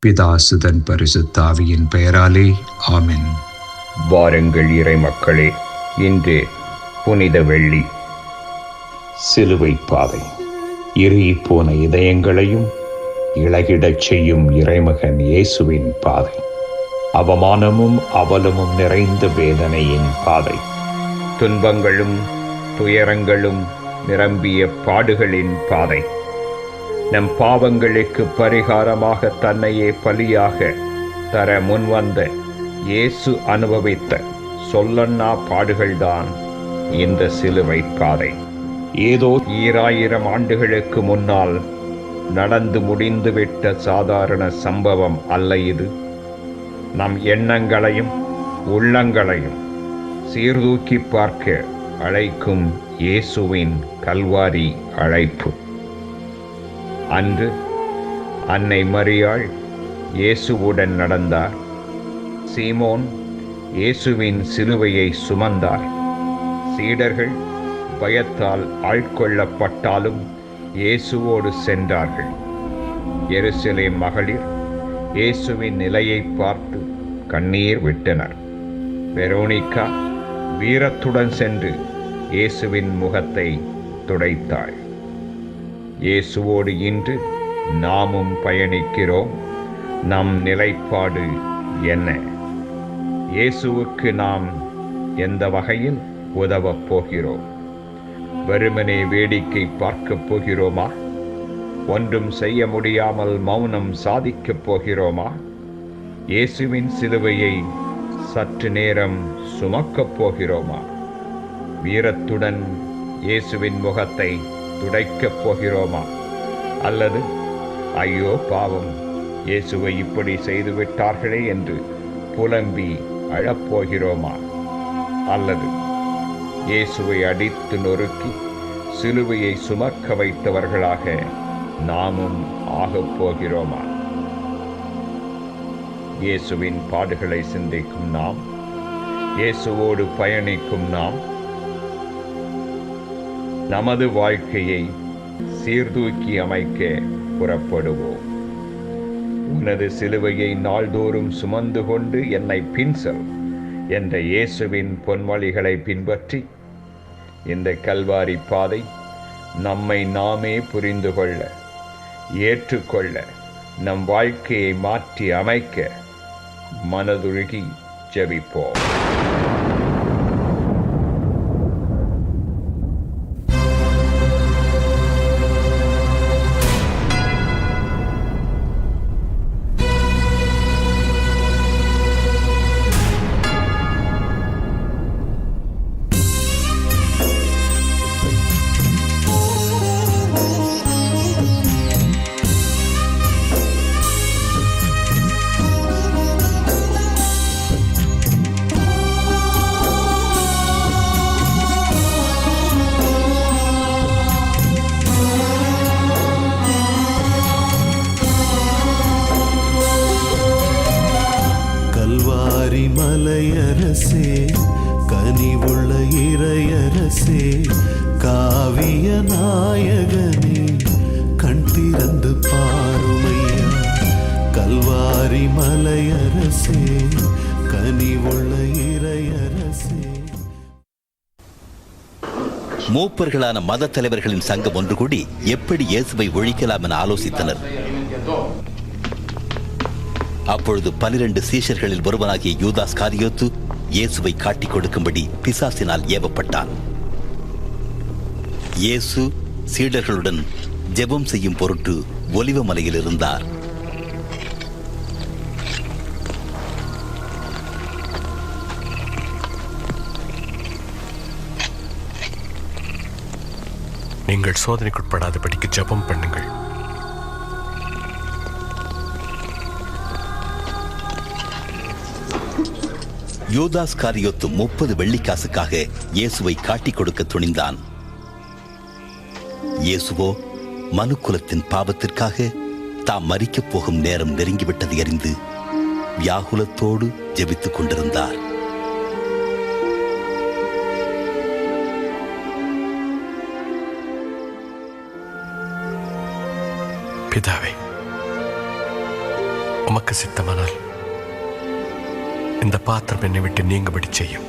பிதாசுதன் பரிசுத்த ஆவியின் பெயராலே ஆமென். வாருங்கள் இறை மக்களே, இன்று புனித வெள்ளி. சிலுவை பாதை இறுகிப்போன இதயங்களையும் இளகிடச் செய்யும் இறைமகன் இயேசுவின் பாதை. அவமானமும் அவலமும் நிறைந்த வேதனையின் பாதை. துன்பங்களும் துயரங்களும் நிரம்பிய பாடுகளின் பாதை. நம் பாவங்களுக்கு பரிகாரமாக தன்னையே பலியாக தர முன்வந்த இயேசு அனுபவித்த சொல்லன்னா பாடுகள்தான் இந்த சிலுவை பாதை. ஏதோ 2000 ஆண்டுகளுக்கு முன்னால் நடந்து முடிந்துவிட்ட சாதாரண சம்பவம் அல்ல இது. நம் எண்ணங்களையும் உள்ளங்களையும் சீர்தூக்கி பார்க்க அழைக்கும் இயேசுவின் கல்வாரி அழைப்பு. அன்று அன்னை மரியாள் இயேசுவுடன் நடந்தார். சீமோன் இயேசுவின் சிலுவையை சுமந்தார். சீடர்கள் பயத்தால் ஆட்கொள்ளப்பட்டாலும் இயேசுவோடு சென்றார்கள். எருசலேம் மகளிர் இயேசுவின் நிலையை பார்த்து கண்ணீர் விட்டனர். வெரோனிகா வீரத்துடன் சென்று இயேசுவின் முகத்தை துடைத்தாள். இயேசுவோடு இன்று நாமும் பயணிக்கிறோம். நம் நிலைப்பாடு என்ன? இயேசுவுக்கு நாம் எந்த வகையில் உதவப் போகிறோம்? வெறுமனே வேடிக்கை பார்க்கப் போகிறோமா? ஒன்றும் செய்ய முடியாமல் மௌனம் சாதிக்கப் போகிறோமா? இயேசுவின் சிலுவையை சற்று நேரம் சுமக்கப் போகிறோமா? வீரத்துடன் இயேசுவின் முகத்தை துடைக்கப் போகிறோமா? அல்லது ஐயோ பாவம், இயேசுவை இப்படி செய்துவிட்டார்களே என்று புலம்பி அழப்போகிறோமா? அல்லது இயேசுவை அடித்து நொறுக்கி சிலுவையை சுமக்க வைத்தவர்களாக நாமும் ஆகப் போகிறோமா? இயேசுவின் பாடுகளை சிந்திக்கும் நாம், இயேசுவோடு பயணிக்கும் நாம், நமது வாழ்க்கையை சீர்தூக்கி அமைக்க புறப்படுவோம். உனது சிலுவையை நாள்தோறும் சுமந்து கொண்டு என்னை பின்செல் என்ற இயேசுவின் பொன்மொழிகளை பின்பற்றி இந்த கல்வாரி பாதை நம்மை நாமே புரிந்து கொள்ள, ஏற்றுக்கொள்ள, நம் வாழ்க்கையை மாற்றி அமைக்க மனதுருகி ஜெபிப்போம். மலையரசே, கனிவுள்ள இறையரசே, காவிய நாயகனே, கண் திறந்து பாருமையா. கல்வாரி மலையரசே, கனிவுள்ள இறையரசே. மூப்பர்களான மத தலைவர்களின் சங்கம் ஒன்று கூடி எப்படி இயேசுவை ஒழிக்கலாம் என ஆலோசித்தனர். அப்பொழுது 12 சீஷர்களில் ஒருவனாகிய யூதாஸ் காரியோத்து இயேசுவை காட்டிக் கொடுக்கும்படி பிசாசினால் ஏவப்பட்டான். இயேசு சீடர்களுடன் ஜெபம் செய்யும் பொருட்டு ஒலிவ மலையில் இருந்தார். நீங்கள் சோதனைக்குட்படாதபடிக்கு ஜெபம் பண்ணுங்கள். யூதாஸ் காரியோத்து 30 வெள்ளிக்காசுக்காக இயேசுவை காட்டிக் கொடுக்க துணிந்தான். இயேசுவோ மனுக்குலத்தின் பாவத்திற்காக தாம் மரிக்கப் போகும் நேரம் நெருங்கிவிட்டதை அறிந்து வியாகுலத்தோடு ஜெபித்துக் கொண்டிருந்தார். பிதாவே, உமக்கு சித்தமானால் இந்த பாத்திரம் என்னை விட்டு நீங்கும்படி செய்யும்.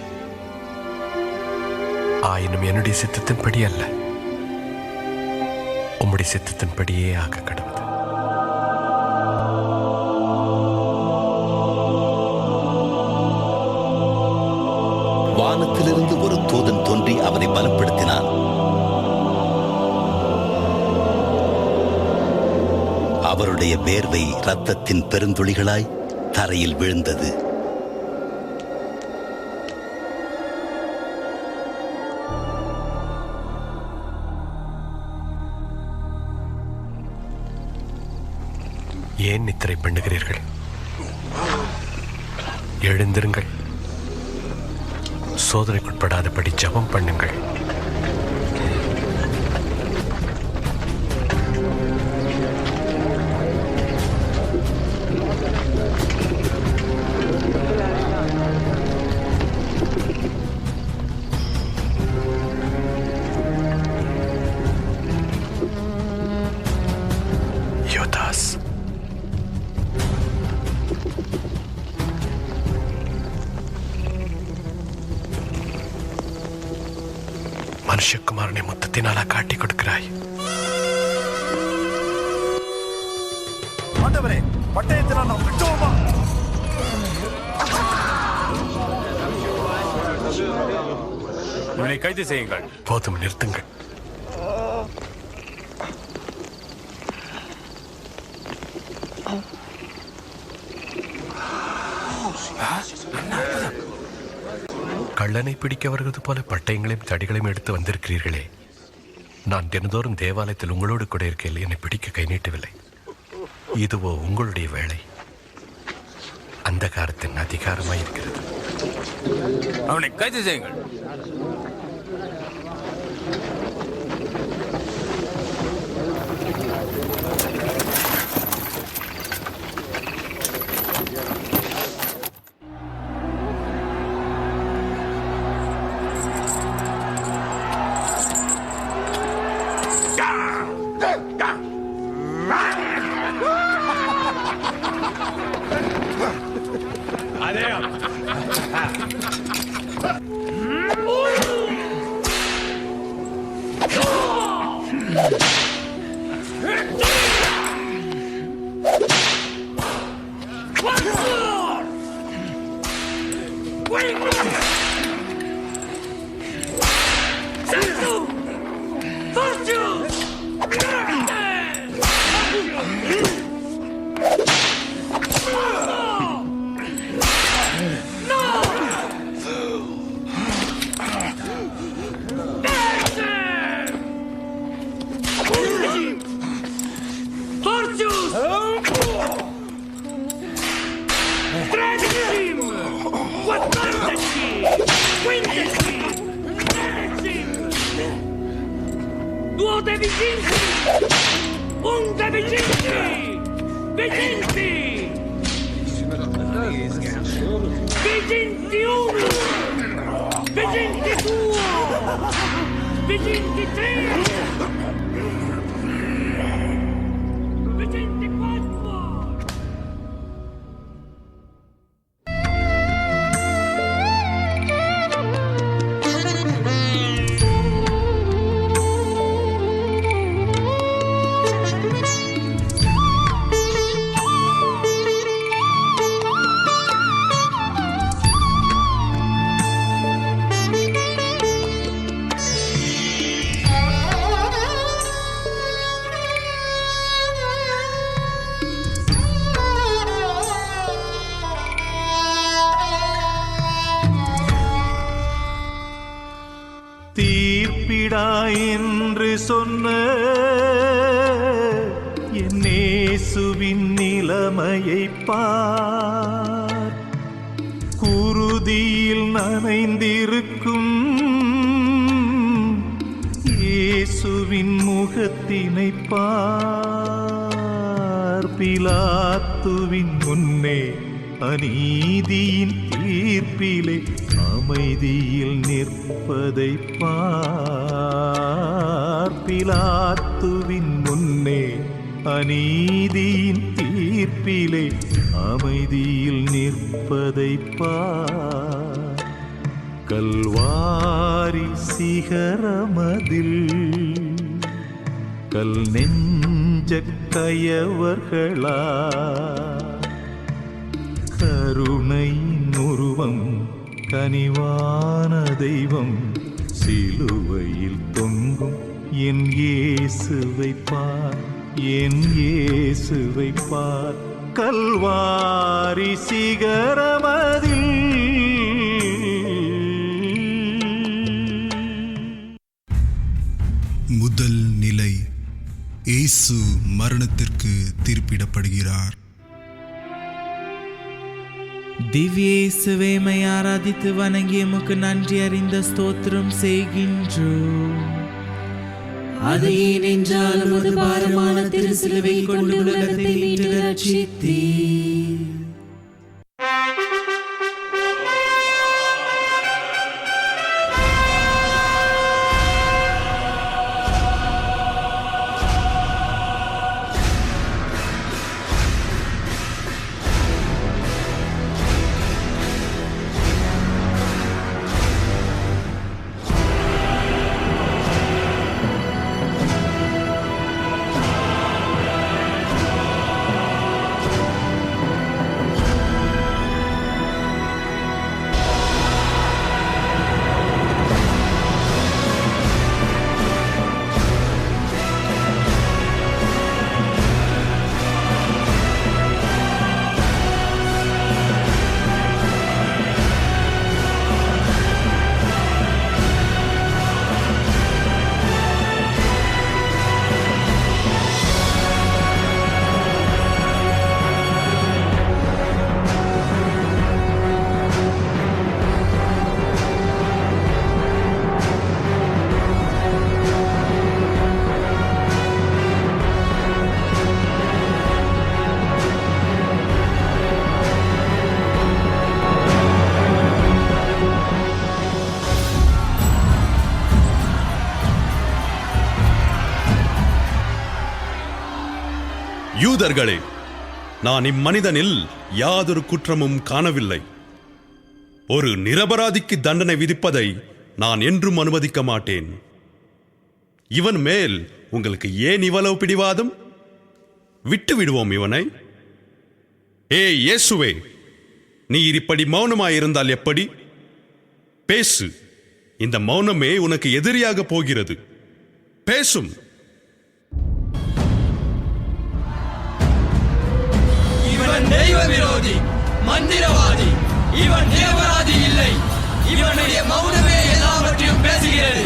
ஆயினும் என்னுடைய சித்தத்தின்படி அல்ல, உம்முடைய சித்தத்தின்படியே ஆக கடவுது. வானத்திலிருந்து ஒரு தூதன் தோன்றி அவனை பலப்படுத்தினான். அவருடைய வேர்வை இரத்தத்தின் பெருந்துளிகளாய் தரையில் விழுந்தது. ஏன் நித்திரை பண்ணுகிறீர்கள்? எழுந்திருங்கள், சோதனைக்குட்படாதபடி ஜெபம் பண்ணுங்கள். யூதாஸ், மனுஷகுமாரனை மொத்தத்தினாலா காட்டிக் கொடுக்கிறாய்? ஆண்டவரே, பட்டயத்தினால் நாம் வெட்டுவோமா? இவனை கைது செய்யுங்கள். போதும், நிறுத்துங்கள். கள்ளனை பிடிக்க வருவது போல பட்டயங்களையும் தடிகளையும் எடுத்து வந்திருக்கிறீர்களே. நான் தினந்தோறும் தேவாலயத்தில் உங்களோடு கூட இருக்கையில் என்னை பிடிக்க கை நீட்டவில்லை. இதுவோ உங்களுடைய வேலை, அந்தகாரத்தின் அதிகாரமாயிருக்கிறது. அவனை கைது செய்யுங்கள். என்று சொன்ன என் இயேசுவின் நிலைமையை பார். குருதியில் நனைந்திருக்கும் இயேசுவின் முகத்தினை பார். பிலாத்துவின் முன்னே அநீதியின் தீர்ப்பிலே அமைதியில் நிற்பதை பார். பிலாத்துவின் முன்னே அநீதியின் தீர்ப்பிலே அமைதியில் நிற்பதை பார். கல்வாரி சிகரமதில் கல் நெஞ்ச கயவர்களா கருணையின் உருவம் கனிவான தெய்வம் சிலுவையில் தொங்கும் என் இயேசுவை பார், என் இயேசுவை பார். கல்வாரி சிகரமதில் முதல் நிலை, இயேசு மரணத்திற்கு தீர்ப்பிடப்படுகிறார். திவ்ய இயேசுவே, மை ஆராதித்து வணங்கி எமக்கு நன்றி அறிந்த ஸ்தோத்திரம் செய்கின்றோம். அது ஏனென்றால் உமது பாரமான திரு சிலுவை கொண்டு உலகத்தை மீட்டு ரட்சித்தீர். யூதர்களே, நான் இம்மனிதனில் யாதொரு குற்றமும் காணவில்லை. ஒரு நிரபராதிக்கு தண்டனை விதிப்பதை நான் என்றும் அனுமதிக்க மாட்டேன். இவன் மேல் உங்களுக்கு ஏன் இவ்வளவு பிடிவாதம்? விட்டு விடுவோம் இவனை. ஏய் இயேசுவே, நீர் இப்படி மௌனமாயிருந்தால் எப்படி? பேசு. இந்த மௌனமே உனக்கு எதிரியாக போகிறது. பேசும். இவன் தெய்வ விரோதி, மந்திரவாதி. இவன் நிரபராதி இல்லை. இவனுடைய மௌனமே எல்லாவற்றையும் பேசுகிறது.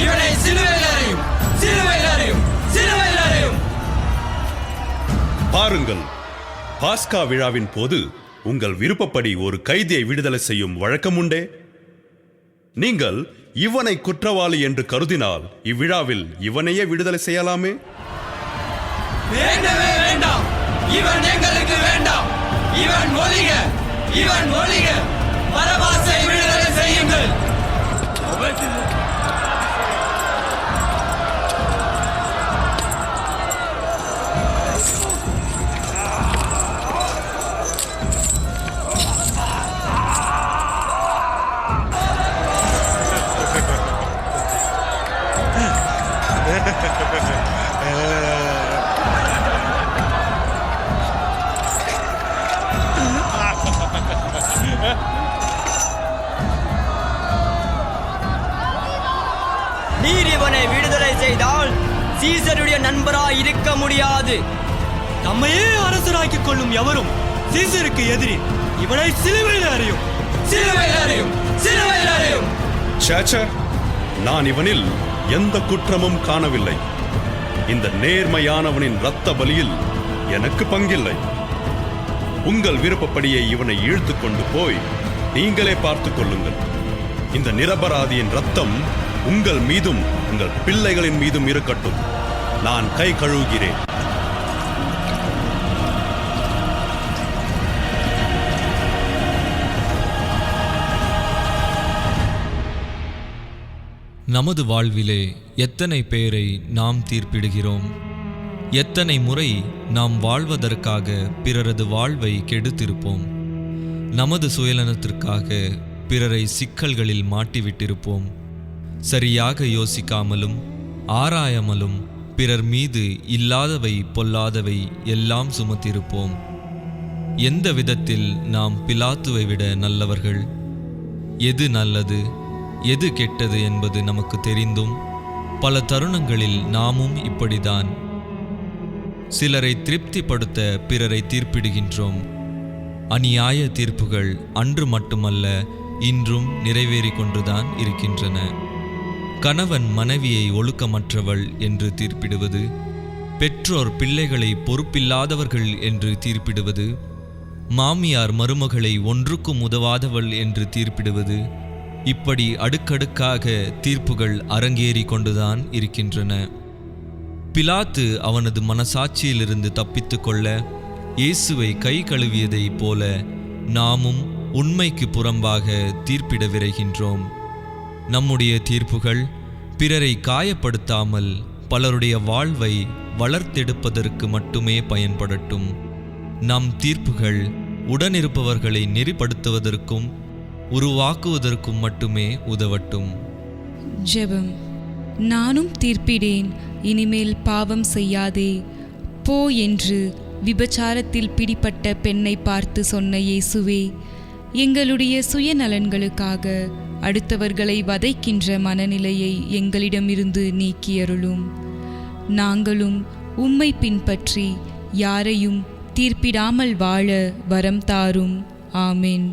இவனை சிலுவையில் அறையும், சிலுவையில் அறையும், சிலுவையில் அறையும். பாருங்கள், பாஸ்கா விழாவின் போது உங்கள் விருப்பப்படி ஒரு கைதியை விடுதலை செய்யும் வழக்கம் உண்டே. நீங்கள் இவனை குற்றவாளி என்று கருதினால் இவ்விழாவில் இவனையே விடுதலை செய்யலாமே. வேண்டவே வேண்டாம். இவன் எங்களுக்கு வேண்டாம். இவன் ஒழிக, இவன் ஒழிக. பரபாசை விடுதலை செய்யுங்கள். நீர் இவனை விடுதலை செய்தால் சீசருடைய நண்பராய் இருக்க முடியாது. நம்மையே அரசராக்கிக் கொள்ளும் எவரும் சீசருக்கு எதிரி. இவனை சிலுவையில் அறையும், சிலுவையில் அறையும், சிலுவையில் அறையும். சேச்சே, நான் இவனில் எந்த குற்றமும் காணவில்லை. இந்த நேர்மையானவனின் இரத்த பலியில் எனக்கு பங்கில்லை. உங்கள் விருப்பப்படியே இவனை இழுத்து கொண்டு போய் நீங்களே பார்த்துக் கொள்ளுங்கள். இந்த நிரபராதியின் இரத்தம் உங்கள் மீதும் உங்கள் பிள்ளைகளின் மீதும் இருக்கட்டும். நான் கை கழுவுகிறேன். நமது வாழ்விலே எத்தனை பேரை நாம் தீர்ப்பிடுகிறோம்? எத்தனை முறை நாம் வாழ்வதற்காக பிறரது வாழ்வை கெடுத்திருப்போம். நமது சுயநலத்திற்காக பிறரை சிக்கல்களில் மாட்டிவிட்டிருப்போம். சரியாக யோசிக்காமலும் ஆராயாமலும் பிறர் மீது இல்லாதவை பொல்லாதவை எல்லாம் சுமத்திருப்போம். எந்த விதத்தில் நாம் பிலாத்துவை விட நல்லவர்கள்? எது நல்லது எது கெட்டது என்பது நமக்கு தெரிந்தும் பல தருணங்களில் நாமும் இப்படிதான் சிலரை திருப்திப்படுத்த பிறரை தீர்ப்பிடுகின்றோம். அநியாய தீர்ப்புகள் அன்று மட்டுமல்ல இன்றும் நிறைவேறி கொண்டுதான் இருக்கின்றன. கணவன் மனைவியை ஒழுக்கமற்றவள் என்று தீர்ப்பிடுவது, பெற்றோர் பிள்ளைகளை பொறுப்பில்லாதவர்கள் என்று தீர்ப்பிடுவது, மாமியார் மருமகளை ஒன்றுக்கும் உதவாதவள் என்று தீர்ப்பிடுவது, இப்படி அடுக்கடுக்காக தீர்ப்புகள் அரங்கேறி கொண்டுதான் இருக்கின்றன. பிலாத்து அவனது மனசாட்சியிலிருந்து தப்பித்து கொள்ள இயேசுவை கை கழுவியதைப் போல நாமும் உண்மைக்கு புறம்பாக தீர்ப்பிட விரைகின்றோம். நம்முடைய தீர்ப்புகள் பிறரை காயப்படுத்தாமல் பலருடைய வாழ்வை வளர்த்தெடுப்பதற்கு மட்டுமே பயன்படட்டும். நம் தீர்ப்புகள் உடனிருப்பவர்களை நெறிப்படுத்துவதற்கும் உருவாக்குவதற்கும் மட்டுமே உதவட்டும். ஜெபம். நானும் தீர்ப்பிடேன், இனிமேல் பாவம் செய்யாதே போ என்று விபச்சாரத்தில் பிடிப்பட்ட பெண்ணை பார்த்து சொன்ன இயேசுவே, எங்களுடைய சுயநலன்களுக்காக அடுத்தவர்களை வதைக்கின்ற மனநிலையை எங்களிடமிருந்து நீக்கியருளும். நாங்களும் உம்மை பின்பற்றி யாரையும் தீர்ப்பிடாமல் வாழ வரம் தாரும். ஆமென்.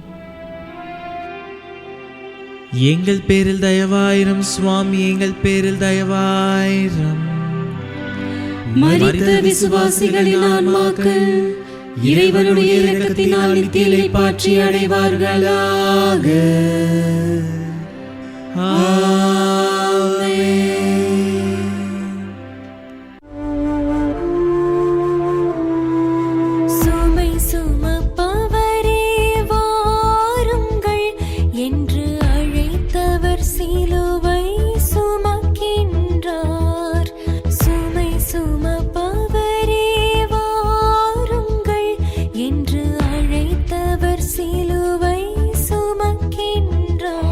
எங்கள் பேரில் தயவாயிரம் சுவாமி, எங்கள் பேரில் தயவாயிரம். மரித்த விசுவாசிகளின் ஆன்மாக்கள் இறைவனுடைய இரக்கத்தினால் நித்தியலை பாற்றி அடைவார்களாக. சுமை சுமப்பவரே வாருங்கள் என்று அழைத்தவர் சிலுவை சுமக்கின்றார். சுமை சுமப்பவரே வாருங்கள் என்று அழைத்தவர் சிலுவை சுமக்கின்றார்.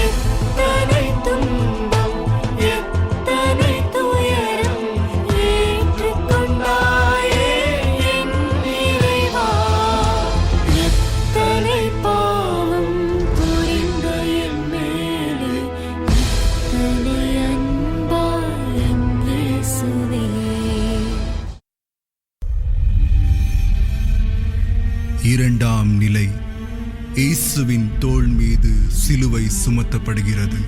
எத்தனை துன்பம் எத்தனை துயரம் ஏற்றுக்கொண்டாயே என் இறைவா. எத்தனை பாவம் புரிந்த என் மேலே இத்தனை அன்பாய் என் இயேசுவே. இரண்டாம் நிலை, இயேசுவின் தோள் மீது சிலுவை சுமத்தப்படுகிறது.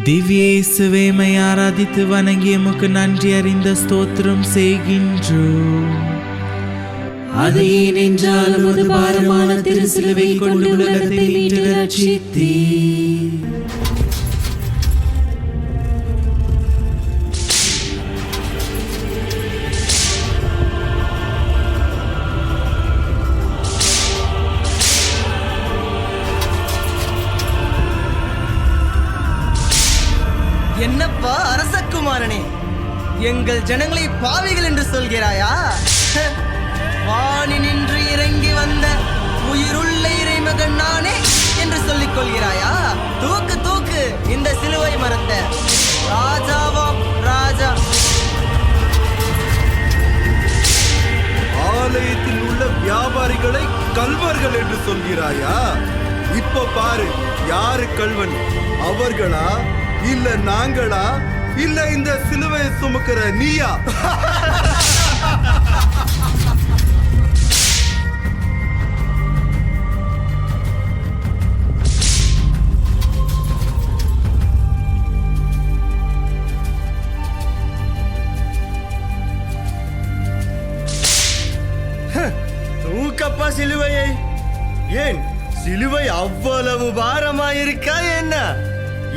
திவ்ய இயேசுவே, மை ஆராதித்து வணங்கி எமக்கு நன்றி அறிந்த ஸ்தோத்திரம் செய்கின்றோம். அது ஏனென்றால் உமது பாரமான திரு சிலுவை கொண்டு உலகத்தை மீட்டு ரட்சித்தீர். என்னப்பா அரசகுமாரனே, எங்கள் ஜனங்களை பாவிகள் என்று சொல்கிறாயா? வானி நின்று இறங்கி வந்த உயிருள்ள இறைமகன் நானே என்று சொல்லிக் கொள்கிறாயா? தூக்கு தூக்கு இந்த சிலுவை மரத்தை. ராஜாவாம் ராஜா. ஆலயத்தில் உள்ள வியாபாரிகளை கல்வர்கள் என்று சொல்கிறாயா? இப்ப பாரு, யாரு கல்வன்? அவர்களா இல்ல நாங்களா இல்ல இந்த சிலுவை சுமக்கிற நீயா? தூக்கப்பா சிலுவையை. ஏன் சிலுவை அவ்வளவு பாரமாயிருக்கா என்ன?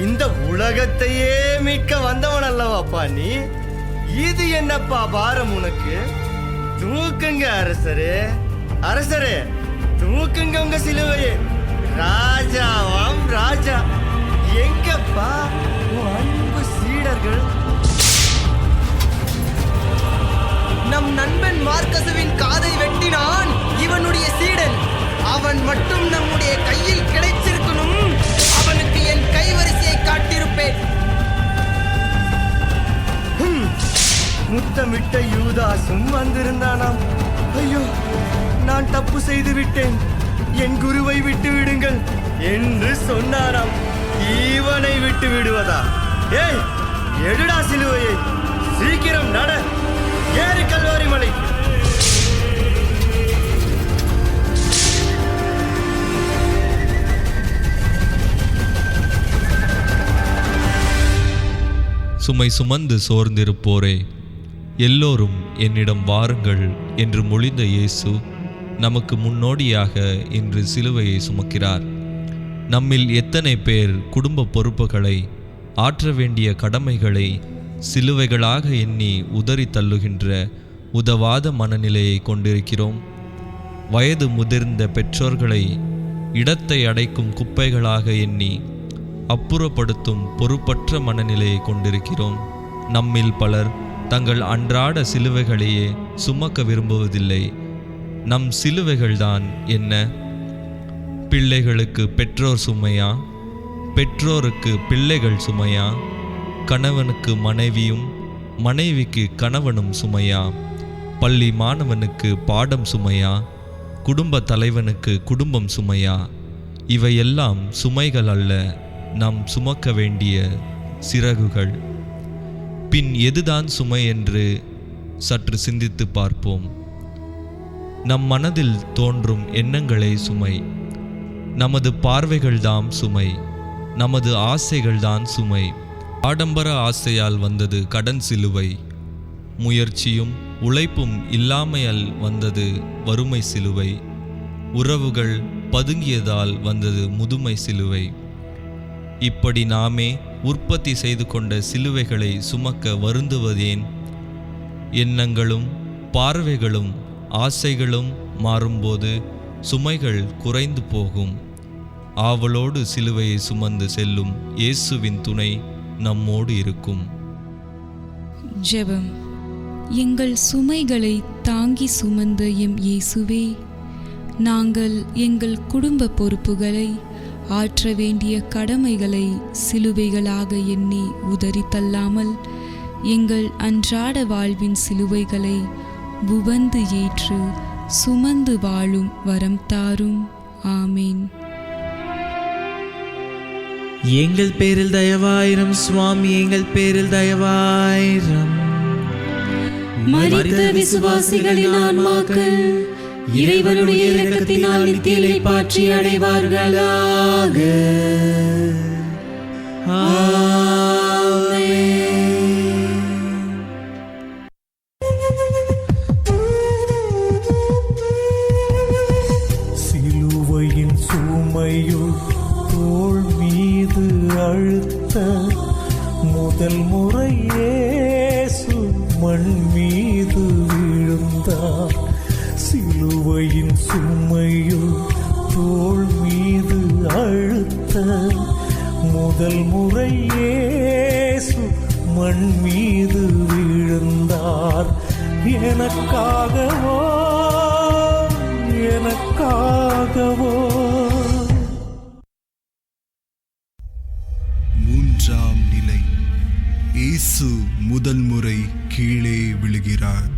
இந்த உலகத்தையே மீட்க வந்தவன் அல்லவாப்பா நீ. இது என்னப்பா பாரம் உனக்கு? தூக்குங்க அரசரே, அரசரே தூக்குங்க உங்க சிலுவையே. ராஜாவாம் ராஜா. எங்கப்பா உன் அன்பு சீடர்கள்? நம் நண்பன் மார்க்கசுவின் காதை வெட்டினான் இவனுடைய சீடன். அவன் மட்டும் நம்முடைய கையில் கிடைச்சிருக்கணும். அவனுக்கு என் கைவரிசையை காட்டியிருப்பேன். முத்தமிட்ட யூதாசும் வந்திருந்தானாம். ஐயோ, நான் தப்பு செய்து விட்டேன், என் குருவை விட்டு விடுங்கள் என்று சொன்னாராம். இவனை விட்டு விடுவதா? ஏய், எடுடா சிலுவையை, சீக்கிரம் நட, ஏறு கல்வாரி மலைக்கு. சுமை சுமந்து சோர்ந்திருப்போரே, எல்லோரும் என்னிடம் வாருங்கள் என்று மொழிந்த இயேசு நமக்கு முன்னோடியாக இன்று சிலுவையை சுமக்கிறார். நம்மில் எத்தனை பேர் குடும்ப பொறுப்புகளை, ஆற்ற வேண்டிய கடமைகளை சிலுவைகளாக எண்ணி உதறி தள்ளுகின்ற உதவாத மனநிலையை கொண்டிருக்கிறோம்? வயது முதிர்ந்த பெற்றோர்களை இடத்தை அடைக்கும் குப்பைகளாக எண்ணி அப்புறப்படுத்தும் பொறுப்பற்ற மனநிலையை கொண்டிருக்கிறோம். நம்மில் பலர் தங்கள் அன்றாட சிலுவைகளையே சுமக்க விரும்புவதில்லை. நம் சிலுவைகள்தான் என்ன? பிள்ளைகளுக்கு பெற்றோர் சுமையா? பெற்றோருக்கு பிள்ளைகள் சுமையா? கணவனுக்கு மனைவியும் மனைவிக்கு கணவனும் சுமையா? பள்ளி மாணவனுக்கு பாடம் சுமையா? குடும்ப தலைவனுக்கு குடும்பம் சுமையா? இவையெல்லாம் சுமைகள் அல்ல, நாம் சுமக்க வேண்டிய சிறகுகள். பின் எதுதான் சுமை என்று சற்று சிந்தித்து பார்ப்போம். நம் மனதில் தோன்றும் எண்ணங்களே சுமை. நமது பார்வைகள்தான் சுமை. நமது ஆசைகள்தான் சுமை. ஆடம்பர ஆசையால் வந்தது கடன் சிலுவை. முயற்சியும் உழைப்பும் இல்லாமையால் வந்தது வறுமை சிலுவை. உறவுகள் பதுங்கியதால் வந்தது முதுமை சிலுவை. இப்படி நாமே உற்பத்தி செய்து கொண்ட சிலுவைகளை சுமக்க வருந்துவதேன்? எண்ணங்களும் பார்வைகளும் ஆசைகளும் மாறும்போது சுமைகள் குறைந்து போகும். ஆவலோடு சிலுவையை சுமந்து செல்லும் இயேசுவின் துணை நம்மோடு இருக்கும். ஜெபம். எங்கள் சுமைகளை தாங்கி சுமந்த எம் இயேசுவே, நாங்கள் எங்கள் குடும்ப பொறுப்புகளை, ஆற்ற வேண்டிய கடமைகளை சிலுவைகளாக எண்ணி உதறி தள்ளாமல் எங்கள் அன்றாட வாழ்வின் சிலுவைகளை உவந்து ஏற்று சுமந்து வாழும் வரம் தாரும். ஆமீன். எங்கள் பேரில் தயவாயிரம் சுவாமி, எங்கள் பேரில் தயவாயிரம். மரித்த விசுவாசிகளின் ஆன்மாக்கள் இறைவனுடைய இரக்கத்தினால் நித்தியலை பாற்றி அடைவார்களாக. சிலுவையின் சுமையுள் தோள் மீது அழுத்த முதல் முறை இயேசு மண் மீது விழுந்தார். சிலுவையின் சுமையுள் தோள் மீது அழுத்த முதல் முறை இயேசு மண் மீது விழுந்தார். எனக்காகவோ எனக்காகவோ. மூன்றாம் நிலை. இயேசு முதல் முறை கீழே விழுகிறார்.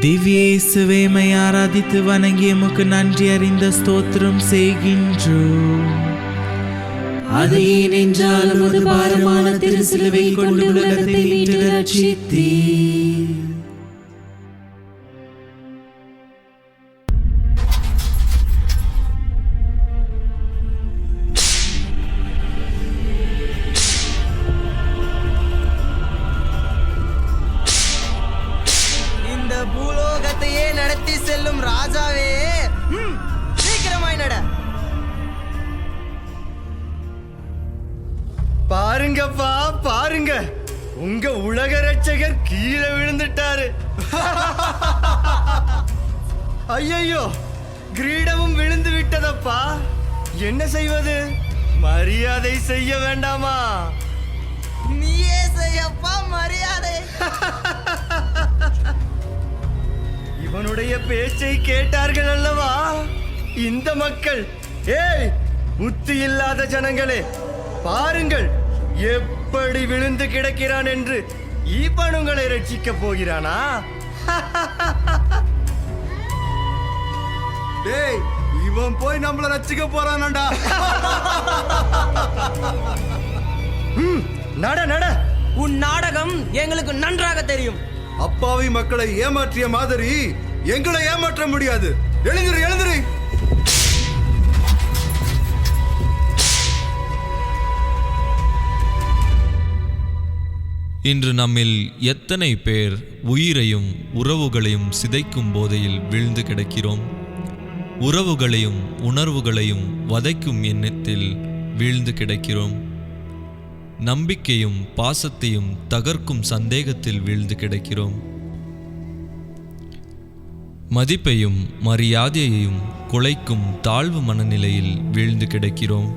திவ்ய இயேசுவே, மை ஆராதித்து வணங்கி எமக்கு நன்றி அறிந்த ஸ்தோத்திரம் செய்கின்றோம். அது ஏனென்றால் உமது பாரமான திரு சிலுவை கொண்டு உலகத்தை மீட்டு ரட்சித்தீர். இந்த பூலோகத்தையே நடத்தி செல்லும் ராஜாவே, சீக்கிரமாய் நட. பாருங்கப்பா பாருங்க, உங்க உலக ரட்சகர் கீழே விழுந்துட்டாரு. ஐயோ, கிரீடமும் விழுந்து விட்டதப்பா. என்ன செய்வது? மரியாதை செய்ய வேண்டாமா? நீயே செய்யப்பா மரியாதை. இவனுடைய பேச்சை கேட்டார்கள் அல்லவா இந்த மக்கள்? ஏய் புத்தி இல்லாத ஜனங்களே, பாருங்கள் எப்படி விழுந்து கிடக்கிறான் என்று. இவன் உங்களை ரட்சிக்கப் போகிறானா? டேய், இவன் போய் நம்மள ரட்சிக்க போறானடா. நட நட. உன் நாடகம் எங்களுக்கு நன்றாக தெரியும். அப்பாவி மக்களை ஏமாற்றிய மாதிரி எங்களை ஏமாற்ற முடியாது. எழுந்திரு எழுந்திரு. இன்று நம்மில் எத்தனை பேர் உயிரையும் உறவுகளையும் சிதைக்கும் போதையில் வீழ்ந்து கிடக்கிறோம்? உறவுகளையும் உணர்வுகளையும் வதைக்கும் எண்ணத்தில் வீழ்ந்து கிடக்கிறோம். நம்பிக்கையும் பாசத்தையும் தகர்க்கும் சந்தேகத்தில் வீழ்ந்து கிடக்கிறோம். மதிப்பையும் மரியாதையையும் குலைக்கும் தாழ்வு மனநிலையில் வீழ்ந்து கிடக்கிறோம்.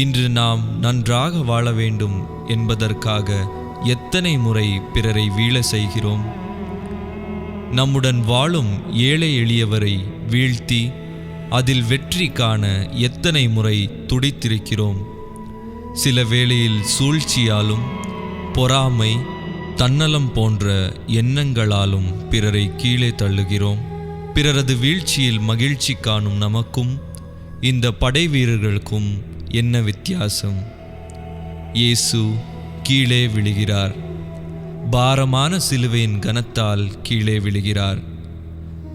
இன்று நாம் நன்றாக வாழ வேண்டும் என்பதற்காக எத்தனை முறை பிறரை வீழ செய்கிறோம்? நம்முடன் வாழும் ஏழை எளியவரை வீழ்த்தி அதில் வெற்றி காண எத்தனை முறை துடித்திருக்கிறோம்? சில வேளையில் சூழ்ச்சியாலும் பொறாமை தன்னலம் போன்ற எண்ணங்களாலும் பிறரை கீழே தள்ளுகிறோம். பிறரது வீழ்ச்சியில் மகிழ்ச்சி காணும் நமக்கும் இந்த படை வீரர்களுக்கும் என்ன வித்தியாசம்? இயேசு கீழே விழுகிறார். பாரமான சிலுவையின் கனத்தால் கீழே விழுகிறார்.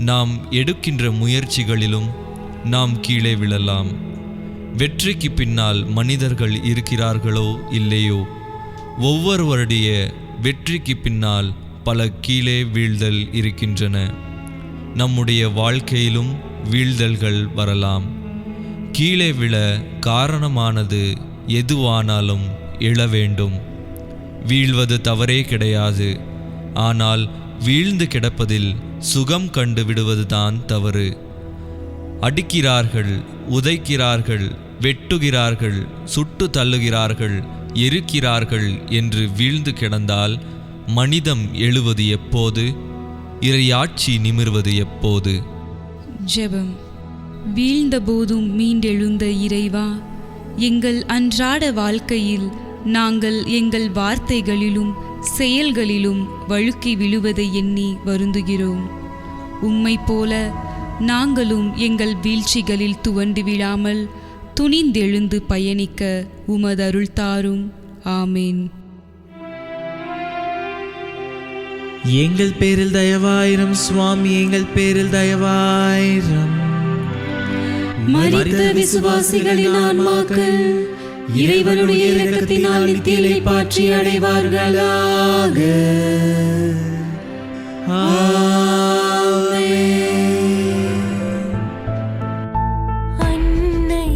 நாம் எடுக்கின்ற முயற்சிகளிலும் நாம் கீழே விழலாம். வெற்றிக்கு பின்னால் மனிதர்கள் இருக்கிறார்களோ இல்லையோ, ஒவ்வொருவருடைய வெற்றிக்கு பின்னால் பல கீழே வீழ்தல் இருக்கின்றன. நம்முடைய வாழ்க்கையிலும் வீழ்தல்கள் வரலாம். கீழே விழ காரணமானது எதுவானாலும் எழ வேண்டும். வீழ்வது தவறே கிடையாது. ஆனால் வீழ்ந்து கிடப்பதில் சுகம் கண்டு விடுவதுதான் தவறு. அடிக்கிறார்கள், உதைக்கிறார்கள், வெட்டுகிறார்கள், சுட்டு தள்ளுகிறார்கள், எரிக்கிறார்கள் என்று வீழ்ந்து கிடந்தால் மனிதம் எழுவது எப்போது? இறையாட்சி நிமிர்வது எப்போது? ஜெபம். வீழ்ந்த போதும் மீண்டெழுந்த இறைவா, எங்கள் அன்றாட வாழ்க்கையில் நாங்கள் எங்கள் வார்த்தைகளிலும் செயல்களிலும் வழுக்கி விழுவதை எண்ணி வருந்துகிறோம். உம்மை போல நாங்களும் எங்கள் வீழ்ச்சிகளில் துவண்டு விழாமல் துணிந்தெழுந்து பயணிக்க உமதருள் தாரும். ஆமேன். எங்கள் பேரில் தயவாயிரம் சுவாமி, எங்கள் பேரில் தயவாயிரம். மரித்த விசுவாசிகளின் ஆன்மாக்கள் இறைவனுடைய இரக்கத்தினால் நித்தியலை பாற்றி அடைவார்களாக. அன்னை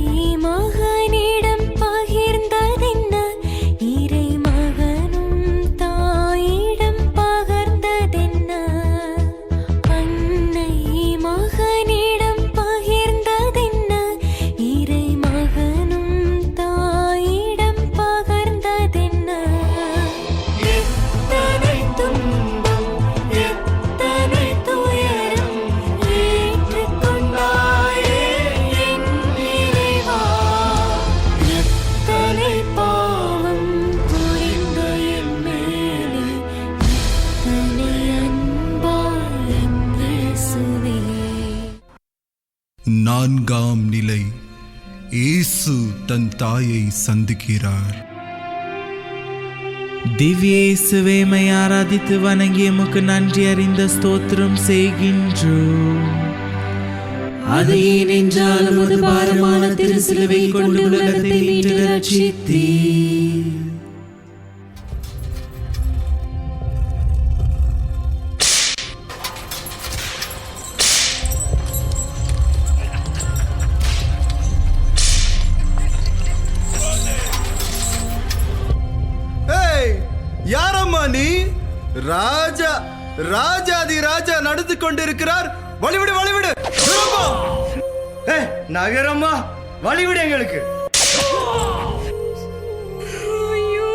மகனிடம் பகிர்ந்ததென்ன, இறை மகனும் தாயிடம் பகிர்ந்ததென்ன. அன்னை மகனிடம் பகிர்ந்ததென்ன, இறை மகனும் தாயிடம் பகிர்ந்ததென்ன. எத்தனை துன்பம், எத்தனை துயரம் ஏற்றுக்கொண்டாயே என் இறைவா. எத்தனை பாவம் புரிந்த என் மேலே, எத்தனை அன்பாய் என் இயேசுவே. நான்காம் நிலை. இயேசு தன் தாயை சந்திக்கிறார். திவ்ய இயேசுவே, மை ஆராதித்து வணங்கி எமக்கு நன்றி அறிந்த ஸ்தோத்திரம் செய்கின்றோம். அது ஏனென்றால் உமது பாரமான திரு சிலுவை கொண்டு உலகத்தை மீட்டு ரட்சித்தீர். யாரம்மா நீ? ராஜா ராஜாதி ராஜா நடந்து கொண்டிருக்கிறார். வழிவிடு வழிவிடு. நகரம்மா வழிவிடு எங்களுக்கு. ஐயோ,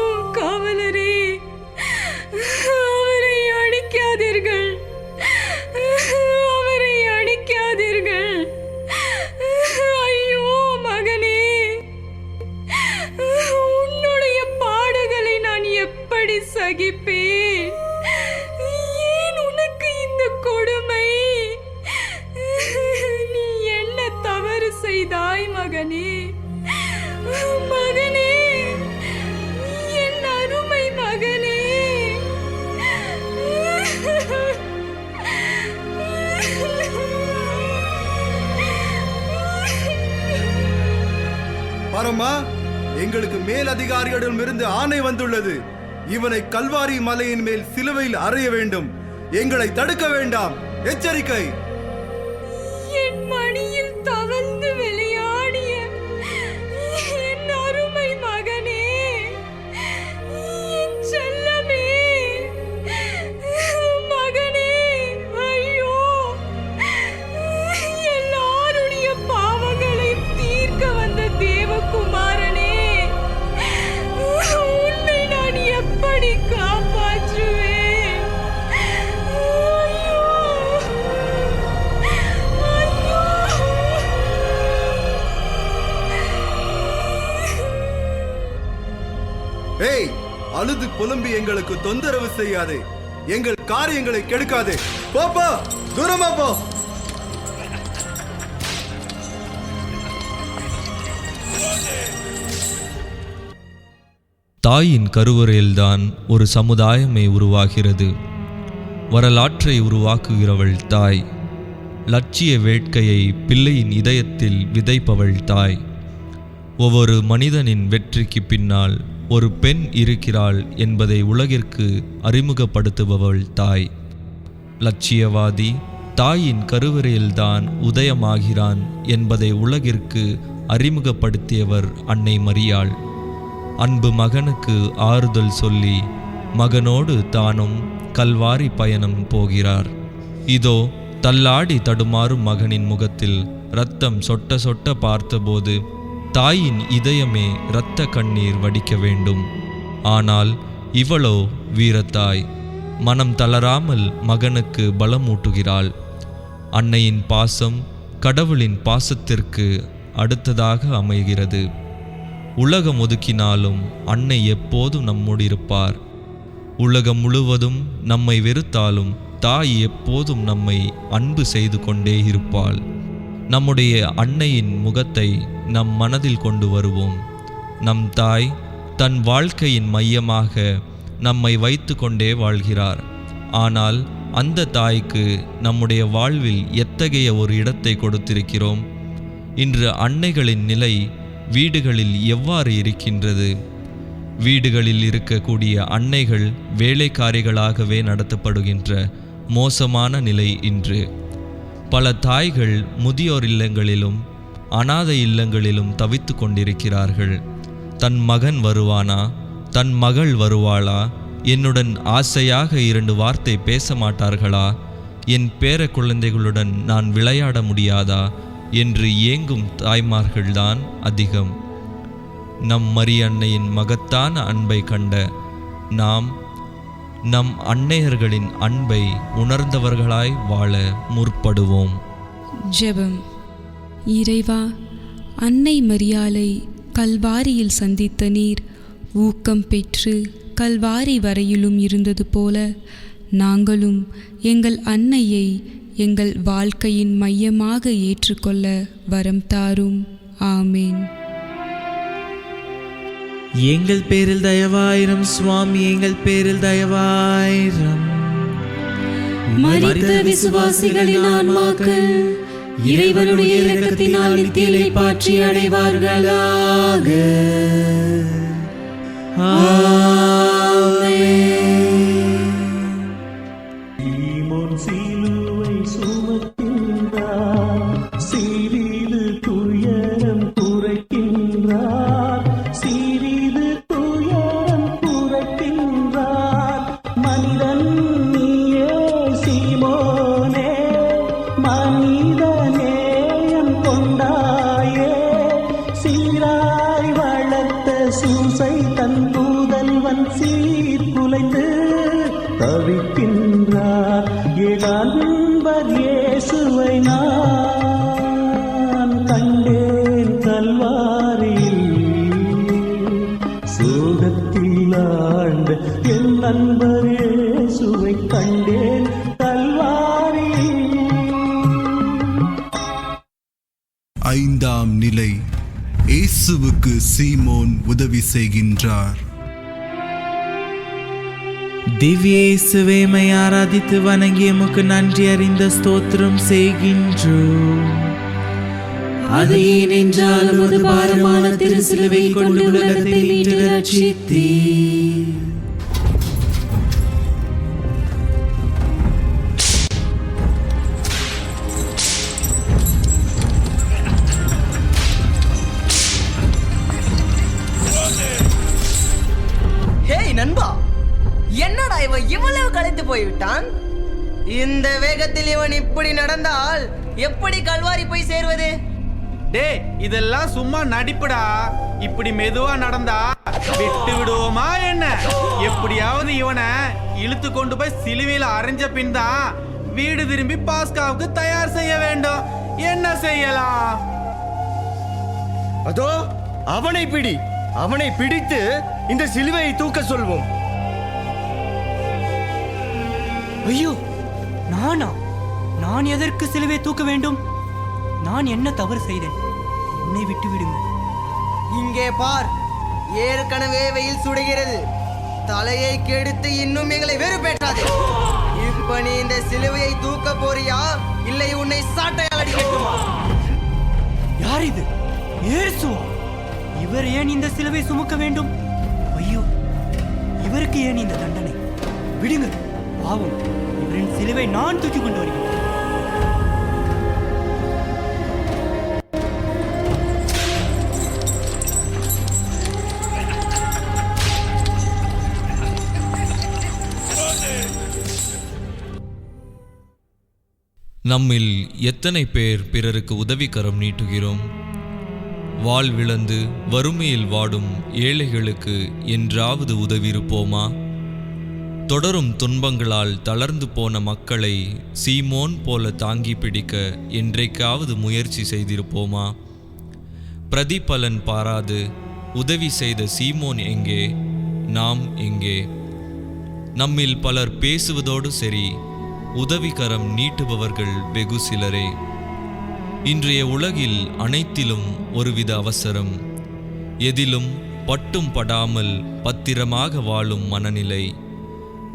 பரமா, எங்களுக்கு மேல் அதிகாரிகளிடமிருந்து ஆணை வந்துள்ளது. இவனை கல்வாரி மலையின் மேல் சிலுவையில் அறைய வேண்டும். எங்களை தடுக்க வேண்டாம். எச்சரிக்கை. என் மடியில் தவழ்ந்து விளையாடிய என் அருமை மகனே, என் செல்லமே மகனே, ஐயோ, எல்லாருடைய பாவங்களை தீர்க்க வந்த தேவகுமாரனே, உன்னை நான் எப்படி காப்பாற்றுவேன்? ஏய், அழுது புலம்பி எங்களுக்கு தொந்தரவு செய்யாதே. எங்கள் காரியங்களை கெடுக்காதே. போப்பா, தூரமா போ. தாயின் கருவறையில்தான் ஒரு சமுதாயமே உருவாகிறது. வரலாற்றை உருவாக்குகிறவள் தாய். லட்சிய வேட்கையை பிள்ளையின் இதயத்தில் விதைப்பவள் தாய். ஒவ்வொரு மனிதனின் வெற்றிக்கு பின்னால் ஒரு பெண் இருக்கிறாள் என்பதை உலகிற்கு அறிமுகப்படுத்துபவள் தாய். லட்சியவாதி தாயின் கருவறையில்தான் உதயமாகிறான் என்பதை உலகிற்கு அறிமுகப்படுத்தியவர் அன்னை மரியாள். அன்பு மகனுக்கு ஆறுதல் சொல்லி மகனோடு தானும் கல்வாரி பயணம் போகிறார். இதோ தள்ளாடி தடுமாறும் மகனின் முகத்தில் இரத்தம் சொட்ட சொட்ட பார்த்தபோது தாயின் இதயமே இரத்த கண்ணீர் வடிக்க வேண்டும். ஆனால் இவளோ வீரத்தாய், மனம் தளராமல் மகனுக்கு பலமூட்டுகிறாள். அன்னையின் பாசம் கடவுளின் பாசத்திற்கு அடுத்ததாக அமைகிறது. உலகம் ஒதுக்கினாலும் அன்னை எப்போதும் நம்மோடு இருப்பார். உலகம் முழுவதும் நம்மை வெறுத்தாலும் தாய் எப்போதும் நம்மை அன்பு செய்து கொண்டே இருப்பாள். நம்முடைய அன்னையின் முகத்தை நம் மனதில் கொண்டு வருவோம். நம் தாய் தன் வாழ்க்கையின் மையமாக நம்மை வைத்து கொண்டே வாழ்கிறார். ஆனால் அந்த தாய்க்கு நம்முடைய வாழ்வில் எத்தகைய ஒரு இடத்தை கொடுத்திருக்கிறோம்? இன்று அன்னைகளின் நிலை வீடுகளில் எவ்வாறு இருக்கின்றது? வீடுகளில் இருக்கக்கூடிய அன்னைகள் வேலைக்காரிகளாகவே நடத்தப்படுகின்ற மோசமான நிலை இன்று. பல தாய்கள் முதியோர் இல்லங்களிலும் அனாதை இல்லங்களிலும் தவித்து கொண்டிருக்கிறார்கள். தன் மகன் வருவானா, தன் மகள் வருவாளா, என்னுடன் ஆசையாக 2 வார்த்தை பேச மாட்டார்களா, என் பேர குழந்தைகளுடன் நான் விளையாட முடியாதா என்று ஏங்கும் தாய்மார்கள்தான் அதிகம். நம் மரியன்னையின் மகத்தான அன்பை கண்ட நாம் நம் அன்னையர்களின் அன்பை உணர்ந்தவர்களாய் வாழ முற்படுவோம். ஜெபம். இறைவா, அன்னை மரியாளை கல்வாரியில் சந்தித்த நீர் ஊக்கம் பெற்று கல்வாரி வரையிலும் இருந்தது போல நாங்களும் எங்கள் அன்னையை எங்கள் வாழ்க்கையின் மையமாக ஏற்றுக்கொள்ள வரம் தாரும். ஆமேன். எங்கள் பேரில் தயவாயிரம் சுவாமி, எங்கள் பேரில் தயவாயிரம். மரித்த விசுவாசிகளின் ஆன்மாக்கள் இறைவனுடைய இரக்கத்தினால் நித்திய இளைப்பாற்றி அடைவார்களாக. சீமோன் சிலுவை சுமக்கின்றார், சிறிது துயரம் குறைக்கின்றார், சிறிது துயரம் குறைக்கின்றார். மனிதன் நீயே சீமோனே, மனிதநேயம் கொண்டாயே, சீராய் வளர்த்த சூசை தன் புதல்வன் சீர்குலைந்து தவிக்கின்றார். ஏகான்பர் இயேசுவை நான் கண்டேன் கல்வாரியில், சோகத்தில் ஆழ்ந்த என் நண்பர் இயேசுவை கண்டேன் கல்வாரியில். 5ஆம் நிலை. இயேசுவுக்கு சீமோன் உதவி செய்கின்றார். திவ்ய இயேசுவே, மை ஆராதித்து வணங்கி எமக்கு நன்றி அறிந்த ஸ்தோத்திரம் செய்கின்றோம். அது ஏனென்றால் உமது பாரமான திரு சிலுவை கொண்டு உலகத்தை மீட்டு ரட்சித்தீர். ஹேய் நண்பா, என்னடா இவன் இவ்வளவு களைத்து போய்விட்டான்? இந்த வேகத்தில் இவன் இப்படி நடந்தால் எப்படி கல்வாரி போய் சேர்வது? டே, இதெல்லாம் சும்மா நடிப்புடா. இப்படி மெதுவா நடந்தா விட்டு விடுவோமா என்ன? எப்படியாவது இவனை இழுத்து கொண்டு போய் சிலுவையில் அரைஞ்ச பின் தான் வீடு திரும்பி பாஸ்காவுக்கு தயார் செய்ய வேண்டும். என்ன செய்யலாம்? அதோ அவனை பிடி. அவனை பிடித்து இந்த சிலுவையை தூக்க சொல்வோம். ஐயோ, நான் எதற்கு சிலுவை தூக்க வேண்டும்? நான் என்ன தவறு செய்தேன்? என்னை விட்டு விடுங்கள். இங்கே பார், ஏற்கனவே வெயில் சுடுகிறது. தலையை கெடுத்து இன்னும் எங்களை வெறுப்பேற்றாதே. இப்ப நீ இந்த சிலுவையை தூக்க போறியா, இல்லை உன்னை சாட்டையால் அடிக்கட்டுமா? யார் இது? இயேசுவா? இவர் ஏன் இந்த சிலுவை சுமக்க வேண்டும்? ஐயோ, இவருக்கு ஏன் இந்த தண்டனை? விடுங்கள், பாவம். இவரின் சிலுவை நான் தூக்கி கொண்டு வருகிறேன். நம்மில் எத்தனை பேர் பிறருக்கு உதவிக்கரம் நீட்டுகிறோம்? வாழ்விழந்து வறுமையில் வாடும் ஏழைகளுக்கு என்றாவது உதவியிருப்போமா? தொடரும் துன்பங்களால் தளர்ந்து போன மக்களை சீமோன் போல தாங்கி பிடிக்க என்றைக்காவது முயற்சி செய்திருப்போமா? பிரதிபலன் பாராது உதவி செய்த சீமோன் எங்கே? நாம் எங்கே? நம்மில் பலர் பேசுவதோடு சரி, உதவிக்கரம் நீட்டுபவர்கள் வெகு சிலரே. இன்றைய உலகில் அனைத்திலும் ஒருவித அவசரம், எதிலும் பட்டும் படாமல் பத்திரமாக வாழும் மனநிலை.